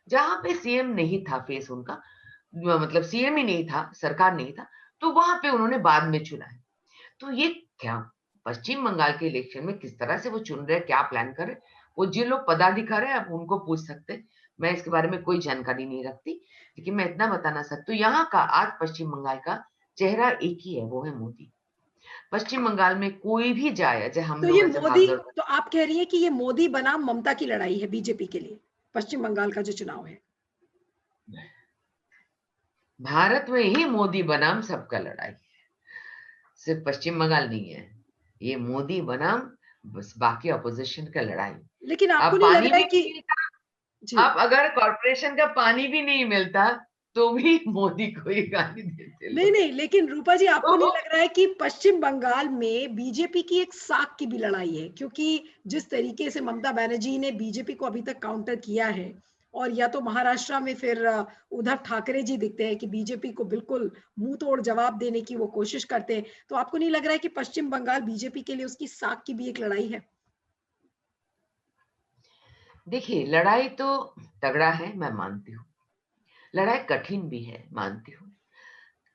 Speaker 2: जहाँ पे सीएम नहीं था फेस उनका, मतलब सीएम ही नहीं था, सरकार नहीं था, तो वहां पे उन्होंने बाद में चुना है। तो ये क्या, पश्चिम बंगाल के इलेक्शन में किस तरह से वो चुन रहे हैं, क्या प्लान कर रहे हैं, वो जिन लोग पदाधिकारी हैं आप उनको पूछ सकते हैं। मैं इसके बारे में कोई जानकारी नहीं रखती, लेकिन मैं इतना बताना सकती हूँ, यहाँ का आज पश्चिम बंगाल का चेहरा एक ही है, वो है मोदी। पश्चिम बंगाल में कोई भी जाए, चाहे हम
Speaker 1: तो ये
Speaker 2: लोग ऐसे
Speaker 1: मोदी,
Speaker 2: भागदौड़।
Speaker 1: तो आप कह रही हैं कि ये मोदी बनाम ममता की लड़ाई है बीजेपी के लिए, पश्चिम बंगाल का जो चुनाव है?
Speaker 2: भारत में ही मोदी बनाम सबका लड़ाई, सिर्फ पश्चिम बंगाल नहीं है। ये मोदी बनाम बस बाकी अपोजिशन का लड़ाई।
Speaker 1: लेकिन आपको
Speaker 2: अब
Speaker 1: नहीं लग
Speaker 2: पानी
Speaker 1: रहा
Speaker 2: भी
Speaker 1: है कि
Speaker 2: नहीं मिलता,
Speaker 1: जी,
Speaker 2: अब अगर कॉर्पोरेशन का पानी भी नहीं मिलता, तो भी मोदी को ही गाली देते
Speaker 1: नहीं
Speaker 2: लोग।
Speaker 1: नहीं, लेकिन रूपा जी आपको नहीं
Speaker 2: तो
Speaker 1: लग रहा है कि पश्चिम बंगाल में बीजेपी की एक साख की भी लड़ाई है? क्योंकि जिस तरीके से ममता बनर्जी ने बीजेपी को अभी तक काउंटर किया है, और या तो महाराष्ट्र में फिर उद्धव ठाकरे जी दिखते हैं कि बीजेपी को बिल्कुल मुंह तोड़ जवाब देने की वो कोशिश करते हैं, तो आपको नहीं लग रहा है कि पश्चिम बंगाल बीजेपी के लिए उसकी साख की भी एक लड़ाई है?
Speaker 2: देखिए, लड़ाई तो तगड़ा है, मैं मानती हूँ। लड़ाई कठिन भी है, मानती हूँ।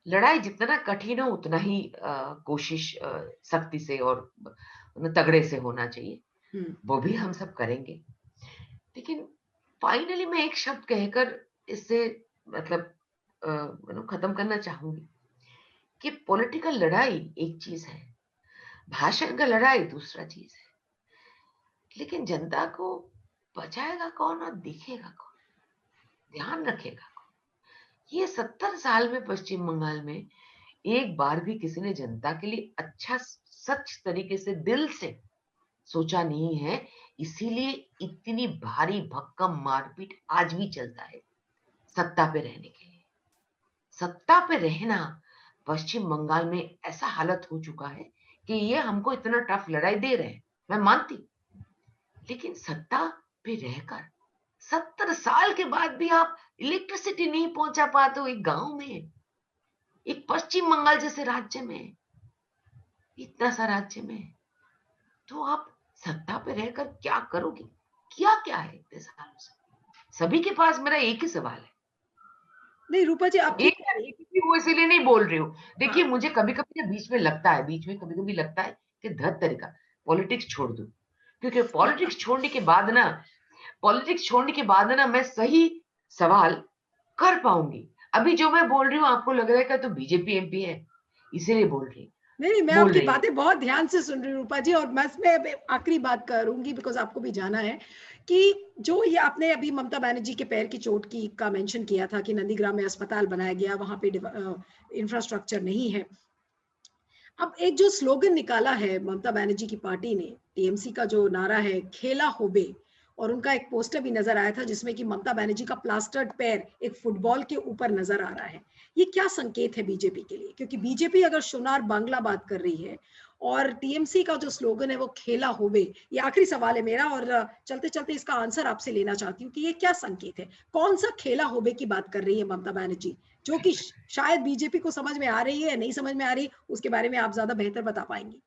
Speaker 2: लड़ाई जितना कठिन हो उतना ही कोशिश सख्ती से और तगड़े से होना चाहिए।
Speaker 1: हम्म।
Speaker 2: वो भी हम सब करेंगे। लेकिन फाइनली मैं एक शब्द कहकर इससे मतलब खत्म करना चाहूंगी कि पॉलिटिकल लड़ाई एक चीज है, भाषण का लड़ाई दूसरा चीज है। लेकिन जनता को बचाएगा कौन और दिखेगा कौन, ध्यान रखेगा कौन? ये 70 साल में पश्चिम बंगाल में एक बार भी किसी ने जनता के लिए अच्छा सच तरीके से दिल से सोचा नहीं है। इसीलिए इतनी भारी भक्कम मारपीट आज भी चलता है सत्ता पे रहने के लिए। सत्ता पे रहना पश्चिम बंगाल में ऐसा हालत हो चुका है कि ये हमको इतना टफ लड़ाई दे रहे हैं, मैं मानती हूँ। लेकिन सत्ता पे रहकर 70 साल के बाद भी आप इलेक्ट्रिसिटी नहीं पहुंचा पाते हो एक गांव में, एक पश्चिम बंगाल जैसे राज्य में, इतना सा राज्य में, तो आप सत्ता पे रहकर क्या करोगे? किया क्या है इतने सालों से? सभी के पास मेरा एक ही सवाल है।
Speaker 1: नहीं रूपा जी, आप
Speaker 2: एक
Speaker 1: ठीक कह रही हैं।
Speaker 2: एक वो इसीलिए नहीं बोल रही हूँ। देखिए,
Speaker 1: हाँ।
Speaker 2: मुझे कभी-कभी ना बीच में लगता है, बीच में कभी-कभी लगता है कि धत तरीका पॉलिटिक्स छोड़ दूँ। क्योंकि पॉलिटिक्स छोड़ने के बाद ना मैं सही सवाल कर पाऊँगी। अभी जो मैं बोल रही हूँ आपको लग रहा है कि तो बीजेपी एमपी है, इसीलिए
Speaker 1: नहीं नहीं, मैं
Speaker 2: बोल
Speaker 1: आपकी
Speaker 2: रही हूँ।
Speaker 1: बातें बहुत ध्यान से सुन रही हूँ रूपा जी, और मैं अब आखिरी बात करूंगी बिकॉज आपको भी जाना है कि जो ये आपने अभी ममता बनर्जी के पैर की चोट की का मेंशन किया था कि नंदीग्राम में अस्पताल बनाया गया, वहां पे इंफ्रास्ट्रक्चर नहीं है। अब एक जो स्लोगन निकाला है ममता बनर्जी की पार्टी ने, टीएमसी का जो नारा है खेला होबे, और उनका एक पोस्टर भी नजर आया था जिसमें कि ममता बनर्जी का प्लास्टर्ड पैर एक फुटबॉल के ऊपर नजर आ रहा है। ये क्या संकेत है बीजेपी के लिए? क्योंकि बीजेपी अगर सोनार बांग्ला बात कर रही है और टीएमसी का जो स्लोगन है वो खेला होबे, ये आखिरी सवाल है मेरा, और चलते चलते इसका आंसर आपसे लेना चाहती हूँ कि ये क्या संकेत है? कौन सा खेला होबे की बात कर रही है ममता बनर्जी, जो कि शायद बीजेपी को समझ में आ रही है या नहीं समझ में आ रही, उसके बारे में आप ज्यादा बेहतर बता पाएंगी।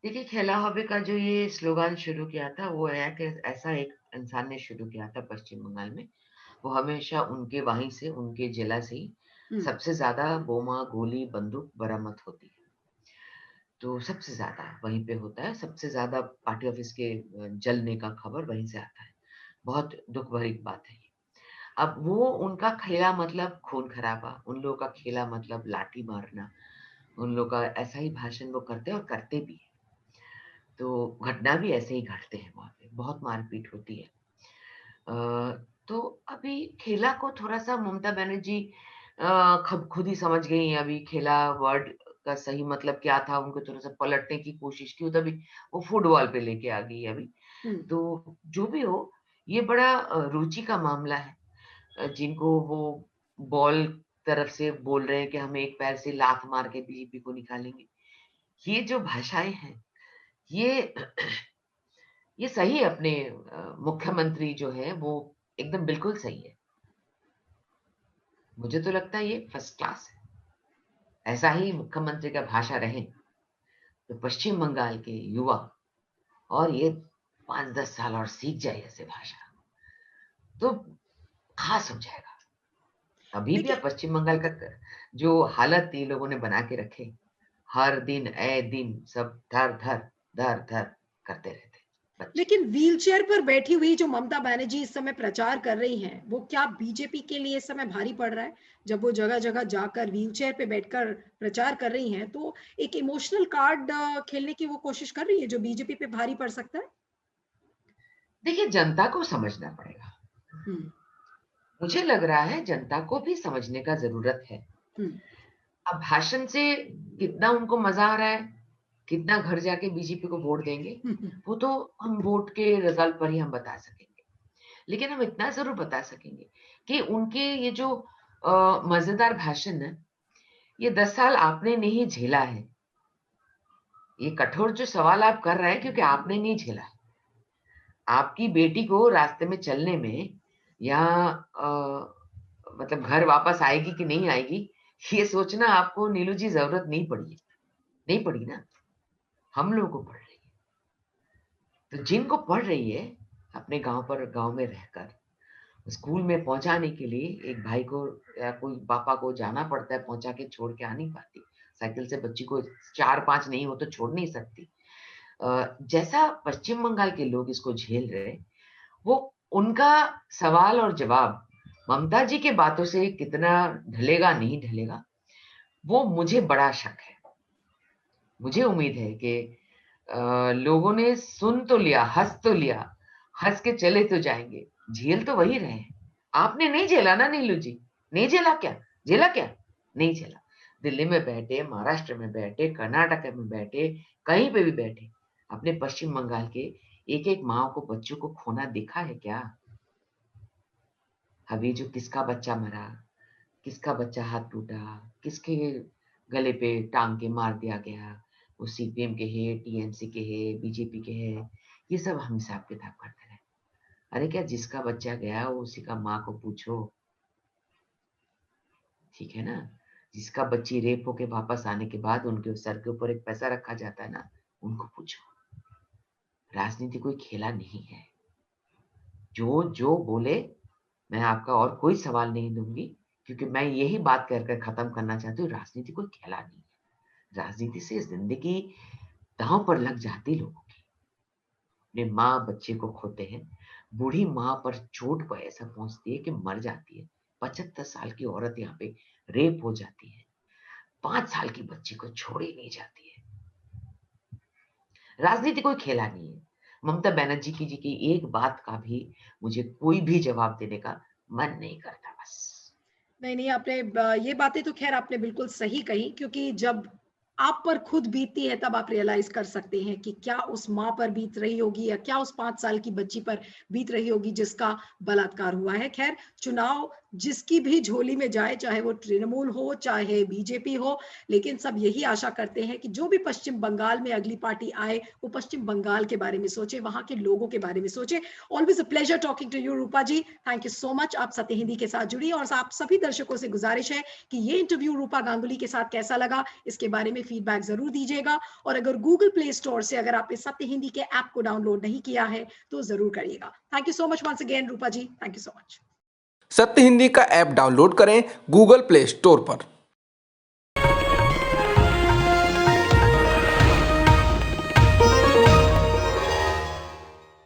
Speaker 2: देखिए, खेला हबे का जो ये स्लोगान शुरू किया था वो है कि ऐसा एक इंसान ने शुरू किया था पश्चिम बंगाल में। वो हमेशा उनके वहीं से, उनके जिला से ही
Speaker 1: हम्म।
Speaker 2: सबसे ज्यादा बोमा, गोली, बंदूक बरामद होती है। तो सबसे ज्यादा वहीं पे होता है, सबसे ज्यादा पार्टी ऑफिस के जलने का खबर वहीं से आता है। बहुत दुख भरी बात है ये। अब वो उनका खेला मतलब खून खराबा, उन लोगों का खेला मतलब लाठी मारना, उन लोग का ऐसा ही भाषण वो करते हैं और करते भी हैं। तो घटना भी ऐसे ही घटते हैं वहाँ पे, बहुत मारपीट होती है। तो अभी खेला को थोड़ा-सा ममता बनर्जी खब खुद ही समझ गई हैं। अभी खेला वर्ड का सही मतलब क्या था, उनको थोड़ा-सा पलटने की कोशिश की, तभी वो फुटबॉल पे लेके आ गई है अभी।
Speaker 1: हम्म।
Speaker 2: तो जो भी हो, ये बड़ा रुचि का मामला है। जिनको वो बॉल तरफ से बोल रहे हैं कि हम एक पैर से लात मार के बीजेपी को निकालेंगे। ये जो भाषाएँ हैं, ये ये सही है। अपने मुख्यमंत्री जो हैं वो एकदम बिल्कुल सही है। मुझे तो लगता है ये फर्स्ट क्लास है। ऐसा ही मुख्यमंत्री का भाषा रहे तो पश्चिम बंगाल के युवा और ये 5-10 साल और सीख जाए ऐसे भाषा, तो खास हो जाएगा। अभी भी आप
Speaker 1: देखिए,
Speaker 2: पश्चिम बंगाल का जो हालत ये लोगों ने बना के रखे, हर दिन ए दिन सब धर-धर, धर-धर करते रहते बच्चे।
Speaker 1: लेकिन व्हीलचेयर पर बैठी हुई जो ममता बनर्जी इस समय प्रचार कर रही हैं, वो क्या बीजेपी के लिए इस समय भारी पड़ रहा है? जब वो जगह जगह जाकर व्हीलचेयर पे बैठकर प्रचार कर रही हैं, तो एक इमोशनल कार्ड खेलने की वो कोशिश कर रही है जो बीजेपी पे भारी पड़ सकता है।
Speaker 2: देखिए, जनता को समझना पड़ेगा।
Speaker 1: हम्म।
Speaker 2: मुझे लग रहा है जनता को भी समझने का ज़रूरत है।
Speaker 1: हम्म।
Speaker 2: अब भाषण से कितना उनको मज़ा आ रहा है, कितना घर जाके बीजेपी को वोट देंगे,
Speaker 1: हम्म।
Speaker 2: वो तो हम वोट के रिज़ल्ट पर ही हम बता सकेंगे। लेकिन हम इतना ज़रूर बता सकेंगे कि उनके ये जो मजेदार भाषण है, ये 10 साल आपने नहीं झेला है। ये कठोर जो सवाल आप कर रहे हैं क्योंकि आपने नहीं झेला है। आपकी बेटी को रास्ते में चलने में या मतलब घर वापस आएगी कि नहीं आएगी, ये सोचना आपको नीलू जी जरूरत नहीं पड़ी है। नहीं पड़ी ना, हम लोगों को पड़ रही है। तो जिनको पड़ रही है, अपने गांव में रहकर स्कूल में पहुंचाने के लिए एक भाई को या कोई पापा को जाना पड़ता है, पहुंचा के छोड़ के आ नहीं पाती। साइकिल से बच्ची को 4-5 नहीं हो तो छोड़ नहीं सकती। जैसा पश्चिम बंगाल के लोग इसको झेल रहे, वो उनका सवाल और जवाब ममता जी के बातों से कितना ढलेगा नहीं ढलेगा, वो मुझे बड़ा शक है। मुझे उम्मीद है कि लोगों ने सुन तो लिया, हंस तो लिया, हंस के चले तो जाएंगे, झेल तो वही रहे हैं। आपने नहीं झेला ना नीलू जी? नहीं झेला क्या? झेला क्या? नहीं झेला। दिल्ली में बैठे, महाराष्ट्र में बैठे, कर्नाटक में बैठे, कहीं पे भी बैठे, अपने पश्चिम बंगाल के एक एक माँ को, बच्चों को खोना दिखा है क्या? अभी जो किसका बच्चा मरा, किसका बच्चा हाथ टूटा, किसके गले पे टांग के मार दिया गया, वो सीपीएम के है, टीएमसी के है, बीजेपी के है, ये सब हम हिसाब किताब करते रहे। अरे क्या जिसका बच्चा गया वो उसी का माँ को पूछो, ठीक है ना? जिसका बच्ची रेप होके वापस आने के बाद उनके सर के ऊपर एक पैसा रखा जाता है ना, उनको पूछो। राजनीति कोई खेला नहीं है। जो जो बोले, मैं आपका और कोई सवाल नहीं दूंगी, क्योंकि मैं यही बात कहकर खत्म करना चाहती हूँ, राजनीति कोई खेला नहीं है। राजनीति से जिंदगी दांव पर लग जाती लोगों की। अपने माँ बच्चे को खोते हैं, बूढ़ी माँ पर चोट को ऐसा पहुंचती है कि मर जाती है। 75 साल की औरत यहाँ पे रेप हो जाती है, 5 साल की बच्ची को छोड़ी नहीं जाती है। राजनीति कोई खेला नहीं है। ममता बनर्जी जी की एक बात का भी मुझे कोई भी जवाब देने का मन नहीं करता। बस
Speaker 1: नहीं, नहीं, आपने ये बातें तो खैर आपने बिल्कुल सही कही, क्योंकि जब आप पर खुद बीतती है तब आप रियलाइज कर सकते हैं कि क्या उस माँ पर बीत रही होगी या क्या उस 5 साल की बच्ची पर बीत रही होगी जिसका बलात्कार हुआ है। खैर, चुनाव जिसकी भी झोली में जाए, चाहे वो तृणमूल हो, चाहे बीजेपी हो, लेकिन सब यही आशा करते हैं कि जो भी पश्चिम बंगाल में अगली पार्टी आए, वो पश्चिम बंगाल के बारे में सोचे, वहां के लोगों के बारे में सोचे। Always a pleasure talking to you Rupa ji. Thank you so much, आप सत्य हिंदी के साथ जुड़ी, और आप सभी दर्शकों से गुजारिश है कि ये इंटरव्यू रूपा गांगुली के साथ कैसा लगा, इसके बारे में फीडबैक जरूर दीजिएगा। और अगर गूगल प्ले स्टोर से अगर आपने सत्य हिंदी के ऐप को डाउनलोड नहीं किया है तो जरूर करिएगा। Thank you so much once again Rupa ji, thank you so much.
Speaker 3: Satya Hindi का ऐप डाउनलोड करें गूगल प्ले स्टोर पर।